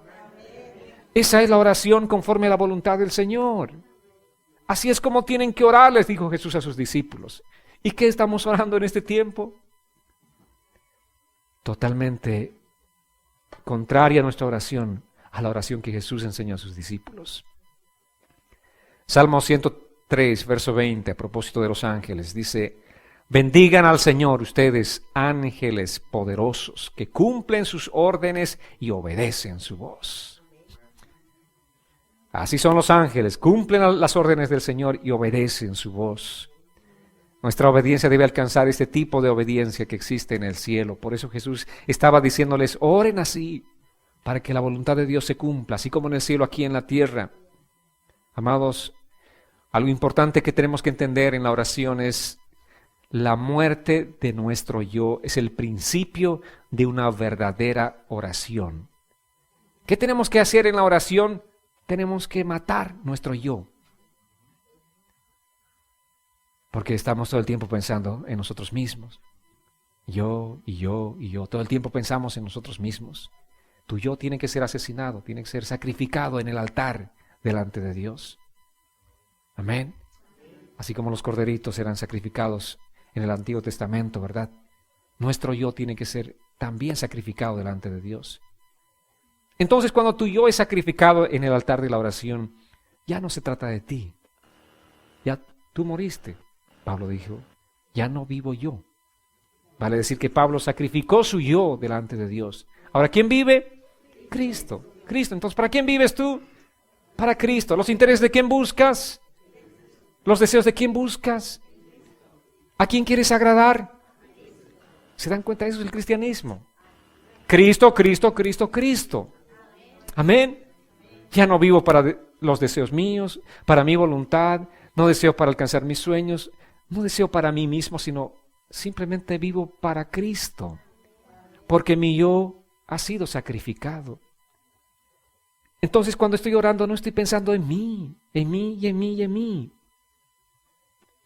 Esa es la oración conforme a la voluntad del Señor. Así es como tienen que orar, les dijo Jesús a sus discípulos. ¿Y qué estamos orando en este tiempo? Totalmente contraria a nuestra oración, a la oración que Jesús enseñó a sus discípulos. Salmo 103, verso 20, a propósito de los ángeles, dice, bendigan al Señor ustedes, ángeles poderosos, que cumplen sus órdenes y obedecen su voz. Así son los ángeles, cumplen las órdenes del Señor y obedecen su voz. Nuestra obediencia debe alcanzar este tipo de obediencia que existe en el cielo. Por eso Jesús estaba diciéndoles, oren así, para que la voluntad de Dios se cumpla, así como en el cielo, aquí en la tierra. Amados, algo importante que tenemos que entender en la oración es la muerte de nuestro yo. Es el principio de una verdadera oración. ¿Qué tenemos que hacer en la oración? Tenemos que matar nuestro yo. Porque estamos todo el tiempo pensando en nosotros mismos. Yo. Todo el tiempo pensamos en nosotros mismos. Tu yo tiene que ser asesinado, tiene que ser sacrificado en el altar delante de Dios. Amén. Así como los corderitos eran sacrificados en el Antiguo Testamento, ¿verdad? Nuestro yo tiene que ser también sacrificado delante de Dios. Entonces, cuando tu yo es sacrificado en el altar de la oración, ya no se trata de ti. Ya tú moriste. Pablo dijo, ya no vivo yo. Vale decir que Pablo sacrificó su yo delante de Dios. Ahora, ¿quién vive? Cristo. Entonces, ¿para quién vives tú? Para Cristo. ¿Los intereses de quién buscas? ¿Los deseos de quién buscas? ¿A quién quieres agradar? ¿Se dan cuenta? Eso es el cristianismo. Cristo. Amén. Ya no vivo para los deseos míos, para mi voluntad, no deseo para alcanzar mis sueños, no deseo para mí mismo, sino simplemente vivo para Cristo, porque mi yo ha sido sacrificado. Entonces cuando estoy orando no estoy pensando en mí, en mí y en mí y en mí.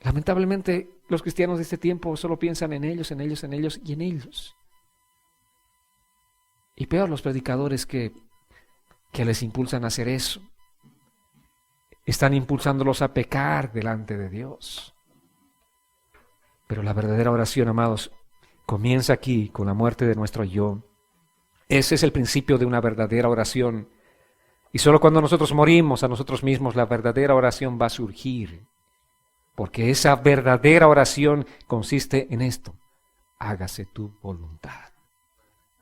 Lamentablemente los cristianos de este tiempo solo piensan en ellos, en ellos, en ellos y en ellos. Y peor los predicadores que les impulsan a hacer eso. Están impulsándolos a pecar delante de Dios. Pero la verdadera oración, amados, comienza aquí con la muerte de nuestro yo. Ese es el principio de una verdadera oración. Y solo cuando nosotros morimos a nosotros mismos, la verdadera oración va a surgir. Porque esa verdadera oración consiste en esto: hágase tu voluntad.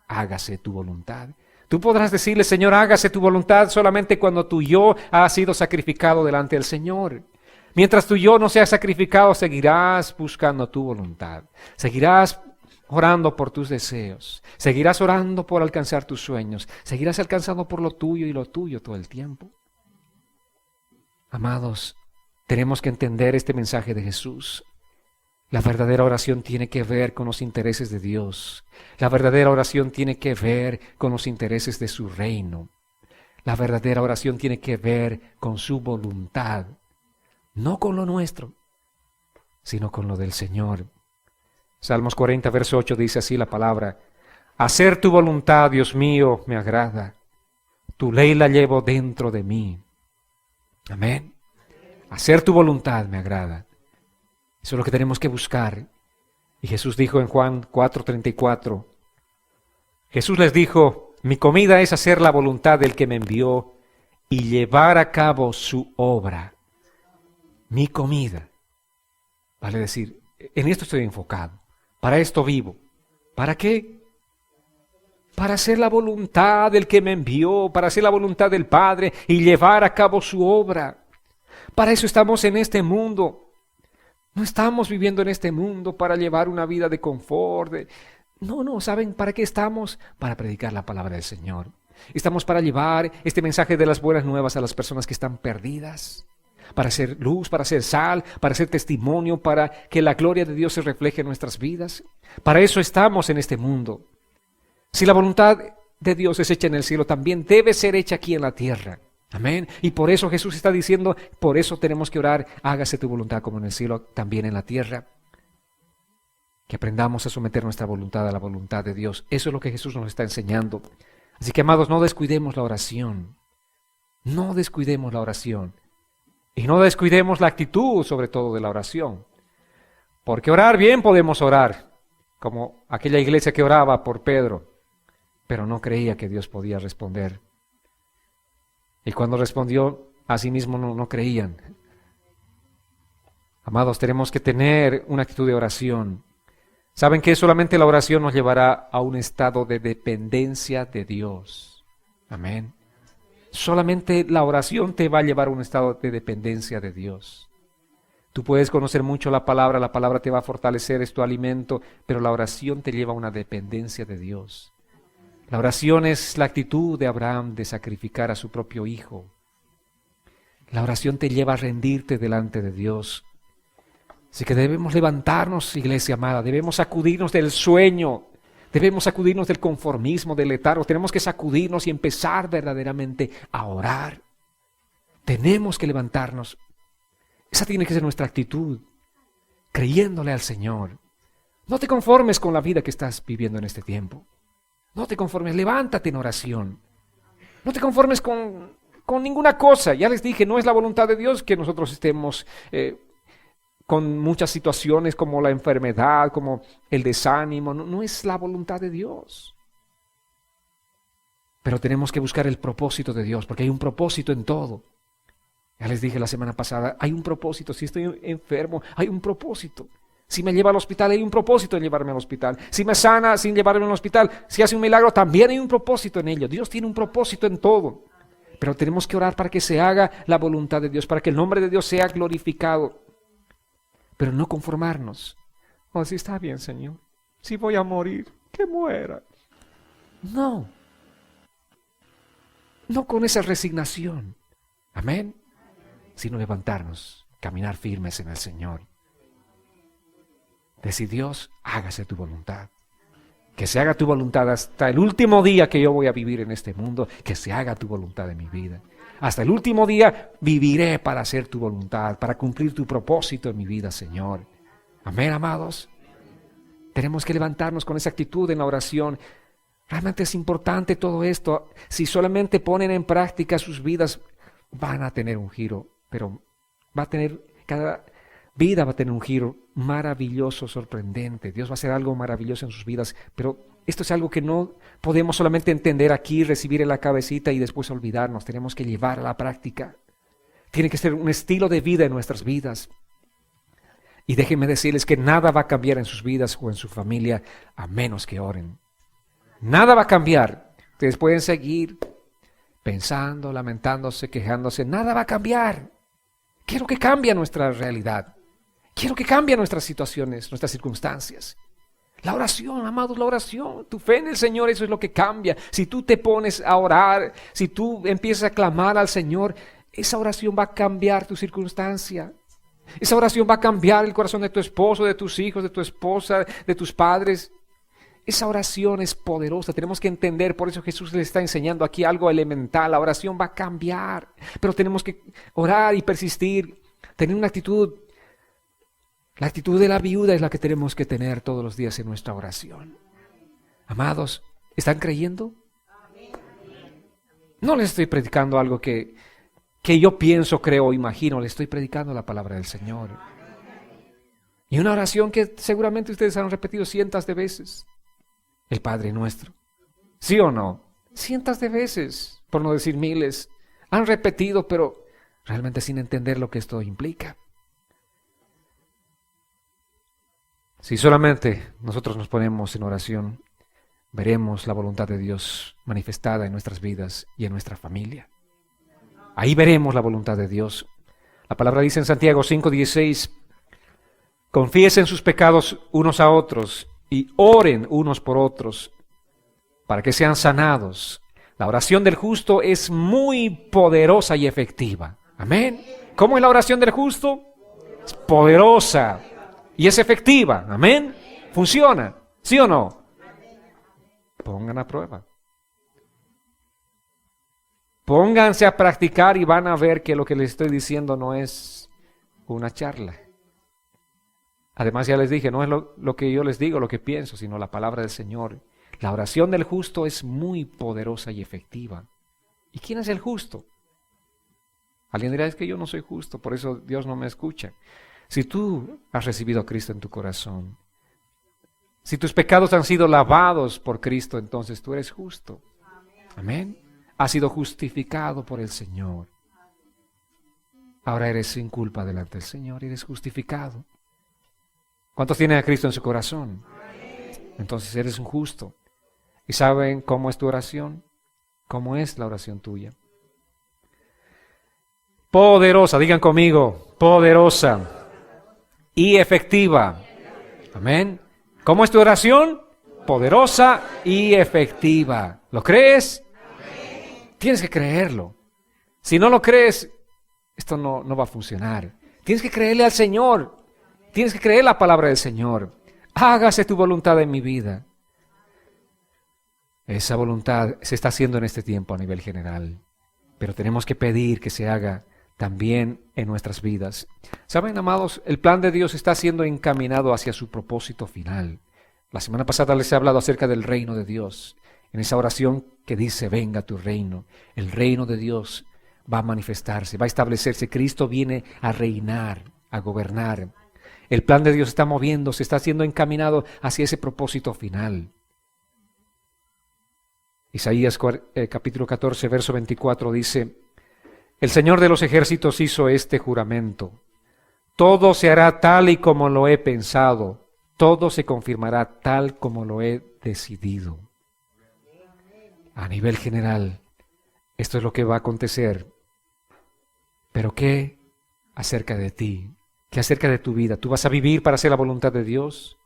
Hágase tu voluntad. Tú podrás decirle, Señor, hágase tu voluntad solamente cuando tu yo ha sido sacrificado delante del Señor. Mientras tu yo no sea sacrificado, seguirás buscando tu voluntad. Seguirás orando por tus deseos. Seguirás orando por alcanzar tus sueños. Seguirás alcanzando por lo tuyo y lo tuyo todo el tiempo. Amados, tenemos que entender este mensaje de Jesús. La verdadera oración tiene que ver con los intereses de Dios. La verdadera oración tiene que ver con los intereses de su reino. La verdadera oración tiene que ver con su voluntad. No con lo nuestro, sino con lo del Señor. Salmos 40, verso 8 dice así la palabra: hacer tu voluntad, Dios mío, me agrada. Tu ley la llevo dentro de mí. Amén. Hacer tu voluntad me agrada. Eso es lo que tenemos que buscar. Y Jesús dijo en Juan 4:34, Jesús les dijo: mi comida es hacer la voluntad del que me envió y llevar a cabo su obra. Mi comida. Vale decir, en esto estoy enfocado. Para esto vivo. ¿Para qué? Para hacer la voluntad del que me envió, para hacer la voluntad del Padre y llevar a cabo su obra. Para eso estamos en este mundo. No estamos viviendo en este mundo para llevar una vida de confort. No, ¿saben para qué estamos? Para predicar la palabra del Señor. Estamos para llevar este mensaje de las buenas nuevas a las personas que están perdidas. Para hacer luz, para hacer sal, para hacer testimonio, para que la gloria de Dios se refleje en nuestras vidas. Para eso estamos en este mundo. Si la voluntad de Dios es hecha en el cielo, también debe ser hecha aquí en la tierra. Amén. Y por eso Jesús está diciendo, por eso tenemos que orar: hágase tu voluntad como en el cielo, también en la tierra. Que aprendamos a someter nuestra voluntad a la voluntad de Dios. Eso es lo que Jesús nos está enseñando. Así que, amados, no descuidemos la oración. No descuidemos la oración. Y no descuidemos la actitud, sobre todo, de la oración. Porque orar bien podemos orar, como aquella iglesia que oraba por Pedro, pero no creía que Dios podía responder. Y cuando respondió, a sí mismo no creían. Amados, tenemos que tener una actitud de oración. ¿Saben que solamente la oración nos llevará a un estado de dependencia de Dios? Amén. Solamente la oración te va a llevar a un estado de dependencia de Dios. Tú puedes conocer mucho la palabra te va a fortalecer, es tu alimento, pero la oración te lleva a una dependencia de Dios. La oración es la actitud de Abraham de sacrificar a su propio hijo. La oración te lleva a rendirte delante de Dios. Así que debemos levantarnos, iglesia amada, debemos sacudirnos del sueño, debemos sacudirnos del conformismo, del letargo, tenemos que sacudirnos y empezar verdaderamente a orar. Tenemos que levantarnos. Esa tiene que ser nuestra actitud, creyéndole al Señor. No te conformes con la vida que estás viviendo en este tiempo. No te conformes, levántate en oración. No te conformes con ninguna cosa. Ya les dije, no es la voluntad de Dios que nosotros estemos con muchas situaciones como la enfermedad, como el desánimo. No es la voluntad de Dios. Pero tenemos que buscar el propósito de Dios, porque hay un propósito en todo. Ya les dije la semana pasada, hay un propósito. Si estoy enfermo, hay un propósito. Si me lleva al hospital, hay un propósito en llevarme al hospital. Si me sana sin llevarme al hospital, si hace un milagro, también hay un propósito en ello. Dios tiene un propósito en todo. Pero tenemos que orar para que se haga la voluntad de Dios, para que el nombre de Dios sea glorificado. Pero no conformarnos. Oh, sí, está bien, Señor. Si voy a morir, que muera. No. No con esa resignación. Amén. Sino levantarnos, caminar firmes en el Señor. Decir: Dios, hágase tu voluntad. Que se haga tu voluntad hasta el último día que yo voy a vivir en este mundo, que se haga tu voluntad en mi vida. Hasta el último día viviré para hacer tu voluntad, para cumplir tu propósito en mi vida, Señor. Amén, amados. Tenemos que levantarnos con esa actitud en la oración. Realmente es importante todo esto. Si solamente ponen en práctica sus vidas, van a tener un giro, pero cada vida va a tener un giro maravilloso, sorprendente. Dios va a hacer algo maravilloso en sus vidas, pero esto es algo que no podemos solamente entender aquí, recibir en la cabecita y después olvidarnos. Tenemos que llevar a la práctica. Tiene que ser un estilo de vida en nuestras vidas. Y déjenme decirles que nada va a cambiar en sus vidas o en su familia a menos que oren. Nada va a cambiar. Ustedes pueden seguir pensando, lamentándose, quejándose. Nada va a cambiar. Quiero que cambie nuestra realidad. Quiero que cambie nuestras situaciones, nuestras circunstancias. La oración, amados, la oración. Tu fe en el Señor, eso es lo que cambia. Si tú te pones a orar, si tú empiezas a clamar al Señor, esa oración va a cambiar tu circunstancia. Esa oración va a cambiar el corazón de tu esposo, de tus hijos, de tu esposa, de tus padres. Esa oración es poderosa, tenemos que entender, por eso Jesús le está enseñando aquí algo elemental. La oración va a cambiar, pero tenemos que orar y persistir, tener una actitud. La actitud de la viuda es la que tenemos que tener todos los días en nuestra oración. Amados, ¿están creyendo? No les estoy predicando algo que yo pienso, creo, imagino, les estoy predicando la palabra del Señor. Y una oración que seguramente ustedes han repetido cientos de veces. El Padre Nuestro. ¿Sí o no? Cientos de veces, por no decir miles. Han repetido, pero realmente sin entender lo que esto implica. Si solamente nosotros nos ponemos en oración, veremos la voluntad de Dios manifestada en nuestras vidas y en nuestra familia. Ahí veremos la voluntad de Dios. La palabra dice en Santiago 5:16, confiesen sus pecados unos a otros y oren unos por otros para que sean sanados. La oración del justo es muy poderosa y efectiva. Amén. ¿Cómo es la oración del justo? Es poderosa y es efectiva. Amén. Funciona. ¿Sí o no? Pongan a prueba. Pónganse a practicar y van a ver que lo que les estoy diciendo no es una charla. Además ya les dije, no es lo que yo les digo, lo que pienso, sino la palabra del Señor. La oración del justo es muy poderosa y efectiva. ¿Y quién es el justo? Alguien dirá, es que yo no soy justo, por eso Dios no me escucha. Si tú has recibido a Cristo en tu corazón, si tus pecados han sido lavados por Cristo, entonces tú eres justo. Amén. Has sido justificado por el Señor. Ahora eres sin culpa delante del Señor y eres justificado. ¿Cuántos tienen a Cristo en su corazón? Entonces eres un justo. ¿Y saben cómo es tu oración? ¿Cómo es la oración tuya? Poderosa, digan conmigo, poderosa y efectiva. Amén. ¿Cómo es tu oración? Poderosa y efectiva. ¿Lo crees? Tienes que creerlo. Si no lo crees, esto no va a funcionar. Tienes que creerle al Señor. Tienes que creer la palabra del Señor. Hágase tu voluntad en mi vida. Esa voluntad se está haciendo en este tiempo a nivel general. Pero tenemos que pedir que se haga también en nuestras vidas. ¿Saben, amados? El plan de Dios está siendo encaminado hacia su propósito final. La semana pasada les he hablado acerca del reino de Dios. En esa oración que dice, venga tu reino. El reino de Dios va a manifestarse, va a establecerse. Cristo viene a reinar, a gobernar. El plan de Dios está moviéndose, está siendo encaminado hacia ese propósito final. Isaías capítulo 14, verso 24 dice, el Señor de los ejércitos hizo este juramento. Todo se hará tal y como lo he pensado. Todo se confirmará tal como lo he decidido. A nivel general, esto es lo que va a acontecer. Pero ¿qué acerca de ti? ¿Qué acerca de tu vida? ¿Tú vas a vivir para hacer la voluntad de Dios?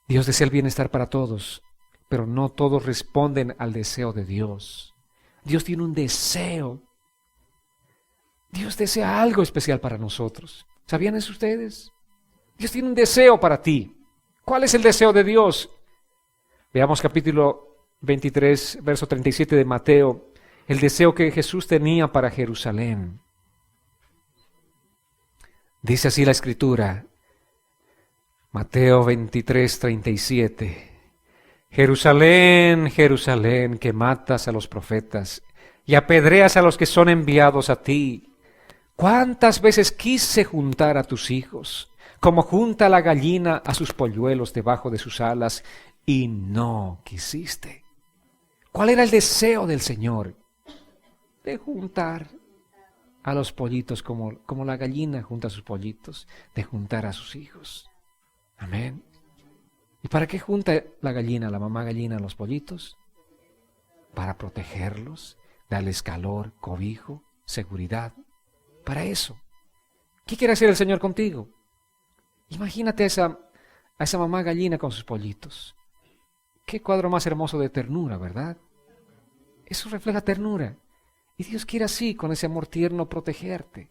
Dios desea el bienestar para todos, pero no todos responden al deseo de Dios. Dios tiene un deseo. Dios desea algo especial para nosotros. ¿Sabían eso ustedes? Dios tiene un deseo para ti. ¿Cuál es el deseo de Dios? Veamos capítulo 23, verso 37 de Mateo, el deseo que Jesús tenía para Jerusalén. Dice así la Escritura, Mateo 23, 37. Jerusalén, Jerusalén, que matas a los profetas y apedreas a los que son enviados a ti. ¿Cuántas veces quise juntar a tus hijos, como junta la gallina a sus polluelos debajo de sus alas, y no quisiste? ¿Cuál era el deseo del Señor? De juntar a los pollitos como la gallina junta a sus pollitos, de juntar a sus hijos. Amén. ¿Y para qué junta la gallina, la mamá gallina, a los pollitos? Para protegerlos, darles calor, cobijo, seguridad. Para eso. ¿Qué quiere hacer el Señor contigo? Imagínate a esa mamá gallina con sus pollitos. Qué cuadro más hermoso de ternura, ¿verdad? Eso refleja ternura. Y Dios quiere así, con ese amor tierno, protegerte.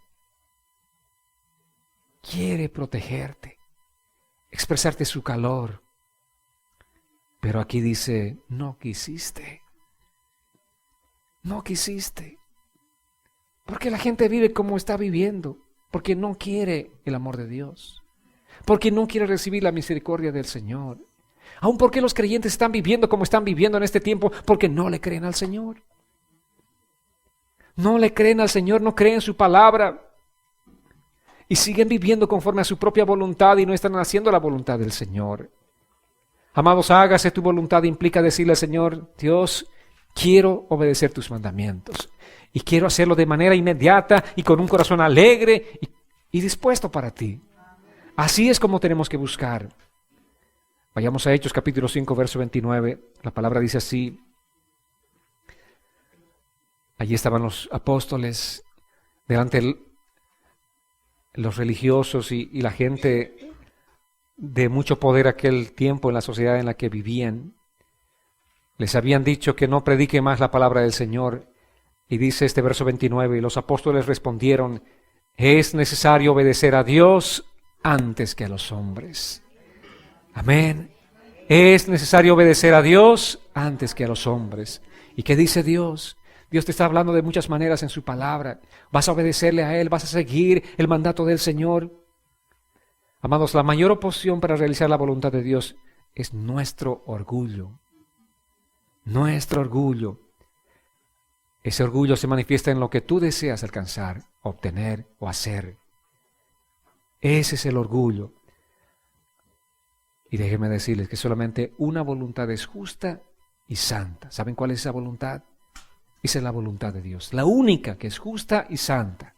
Quiere protegerte, expresarte su calor. Pero aquí dice, no quisiste. No quisiste. Porque la gente vive como está viviendo, porque no quiere el amor de Dios, porque no quiere recibir la misericordia del Señor. Aun porque los creyentes están viviendo como están viviendo en este tiempo, porque no le creen al Señor. No le creen al Señor, no creen su palabra. Y siguen viviendo conforme a su propia voluntad y no están haciendo la voluntad del Señor. Amados, hágase tu voluntad implica decirle al Señor, Dios, quiero obedecer tus mandamientos. Y quiero hacerlo de manera inmediata y con un corazón alegre y dispuesto para ti. Así es como tenemos que buscar. Vayamos a Hechos capítulo 5, verso 29. La palabra dice así. Allí estaban los apóstoles, delante los religiosos y la gente de mucho poder aquel tiempo en la sociedad en la que vivían. Les habían dicho que no predique más la palabra del Señor. Y dice este verso 29, y los apóstoles respondieron, es necesario obedecer a Dios antes que a los hombres. Amén. Es necesario obedecer a Dios antes que a los hombres. ¿Y qué dice Dios? Dios te está hablando de muchas maneras en su palabra. Vas a obedecerle a Él, vas a seguir el mandato del Señor. Amados, la mayor oposición para realizar la voluntad de Dios es nuestro orgullo. Nuestro orgullo. Ese orgullo se manifiesta en lo que tú deseas alcanzar, obtener o hacer. Ese es el orgullo. Y déjenme decirles que solamente una voluntad es justa y santa. ¿Saben cuál es esa voluntad? Esa es la voluntad de Dios, la única que es justa y santa.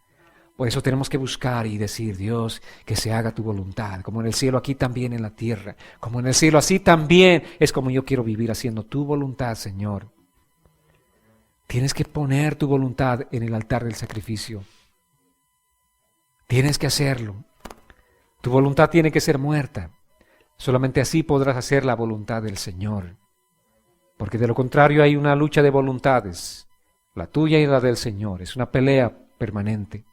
Por eso tenemos que buscar y decir, Dios, que se haga tu voluntad, como en el cielo, aquí también en la tierra. Como en el cielo, así también es como yo quiero vivir haciendo tu voluntad, Señor. Tienes que poner tu voluntad en el altar del sacrificio. Tienes que hacerlo. Tu voluntad tiene que ser muerta. Solamente así podrás hacer la voluntad del Señor. Porque de lo contrario hay una lucha de voluntades. La tuya y la del Señor. Es una pelea permanente.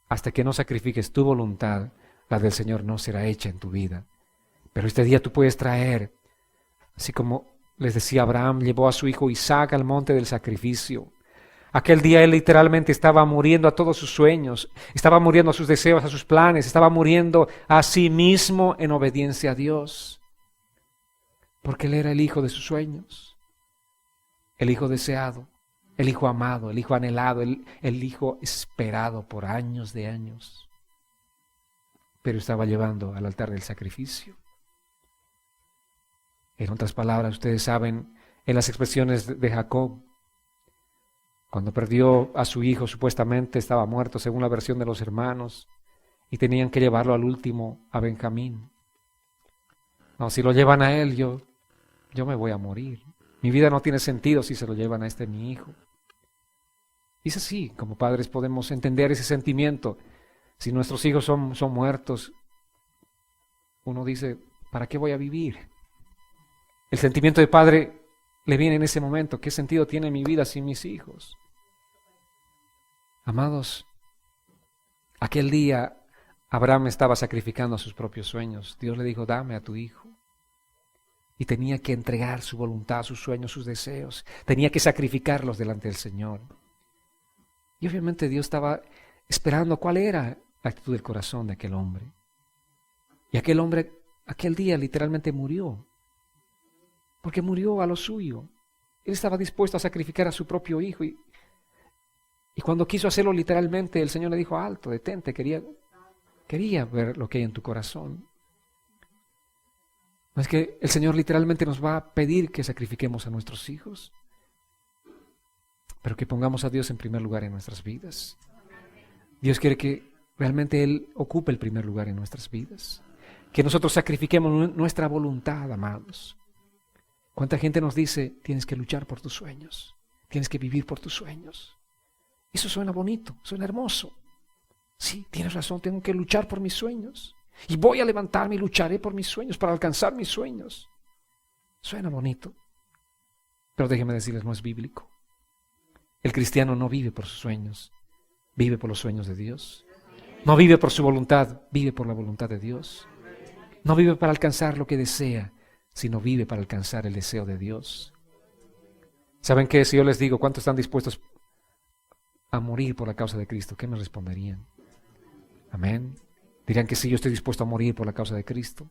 Hasta que no sacrifiques tu voluntad, la del Señor no será hecha en tu vida. Pero este día tú puedes traer, así como les decía Abraham, llevó a su hijo Isaac al monte del sacrificio. Aquel día él literalmente estaba muriendo a todos sus sueños, estaba muriendo a sus deseos, a sus planes, estaba muriendo a sí mismo en obediencia a Dios. Porque él era el hijo de sus sueños, el hijo deseado, el hijo amado, el hijo anhelado, el hijo esperado por años de años. Pero estaba llevando al altar del sacrificio. En otras palabras, ustedes saben, en las expresiones de Jacob, cuando perdió a su hijo, supuestamente estaba muerto según la versión de los hermanos, y tenían que llevarlo al último, a Benjamín. No, si lo llevan a él, yo me voy a morir. Mi vida no tiene sentido si se lo llevan a mi hijo. Y es así, como padres podemos entender ese sentimiento. Si nuestros hijos son muertos, uno dice, ¿para qué voy a vivir? El sentimiento de padre le viene en ese momento. ¿Qué sentido tiene mi vida sin mis hijos? Amados, aquel día Abraham estaba sacrificando a sus propios sueños. Dios le dijo, dame a tu hijo. y tenía que entregar su voluntad, sus sueños, sus deseos. Tenía que sacrificarlos delante del Señor. Y obviamente Dios estaba esperando cuál era la actitud del corazón de aquel hombre. Y aquel hombre, aquel día literalmente murió. Porque murió a lo suyo. Él estaba dispuesto a sacrificar a su propio hijo. Y cuando quiso hacerlo literalmente, el Señor le dijo, alto, detente, quería ver lo que hay en tu corazón. ¿No es que el Señor literalmente nos va a pedir que sacrifiquemos a nuestros hijos? Pero que pongamos a Dios en primer lugar en nuestras vidas. Dios quiere que realmente Él ocupe el primer lugar en nuestras vidas. Que nosotros sacrifiquemos nuestra voluntad, amados. ¿Cuánta gente nos dice, tienes que luchar por tus sueños? Tienes que vivir por tus sueños. Eso suena bonito, suena hermoso. Sí, tienes razón, tengo que luchar por mis sueños. Y voy a levantarme y lucharé por mis sueños, para alcanzar mis sueños. Suena bonito. Pero déjenme decirles, no es bíblico. El cristiano no vive por sus sueños, vive por los sueños de Dios. No vive por su voluntad, vive por la voluntad de Dios. No vive para alcanzar lo que desea, sino vive para alcanzar el deseo de Dios. ¿Saben qué? Si yo les digo, ¿cuántos están dispuestos a morir por la causa de Cristo? ¿Qué me responderían? Amén. Dirán que sí, yo estoy dispuesto a morir por la causa de Cristo.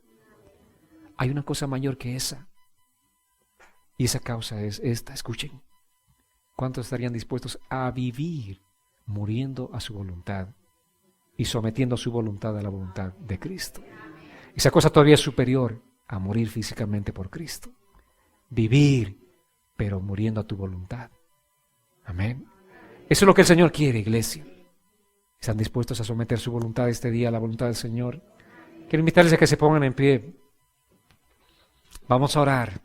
Hay una cosa mayor que esa. Y esa causa es esta, escuchen. ¿Cuántos estarían dispuestos a vivir muriendo a su voluntad y sometiendo su voluntad a la voluntad de Cristo? Esa cosa todavía es superior a morir físicamente por Cristo. Vivir, pero muriendo a tu voluntad. Amén. Eso es lo que el Señor quiere, iglesia. ¿Están dispuestos a someter su voluntad este día a la voluntad del Señor? Quiero invitarles a que se pongan en pie. Vamos a orar.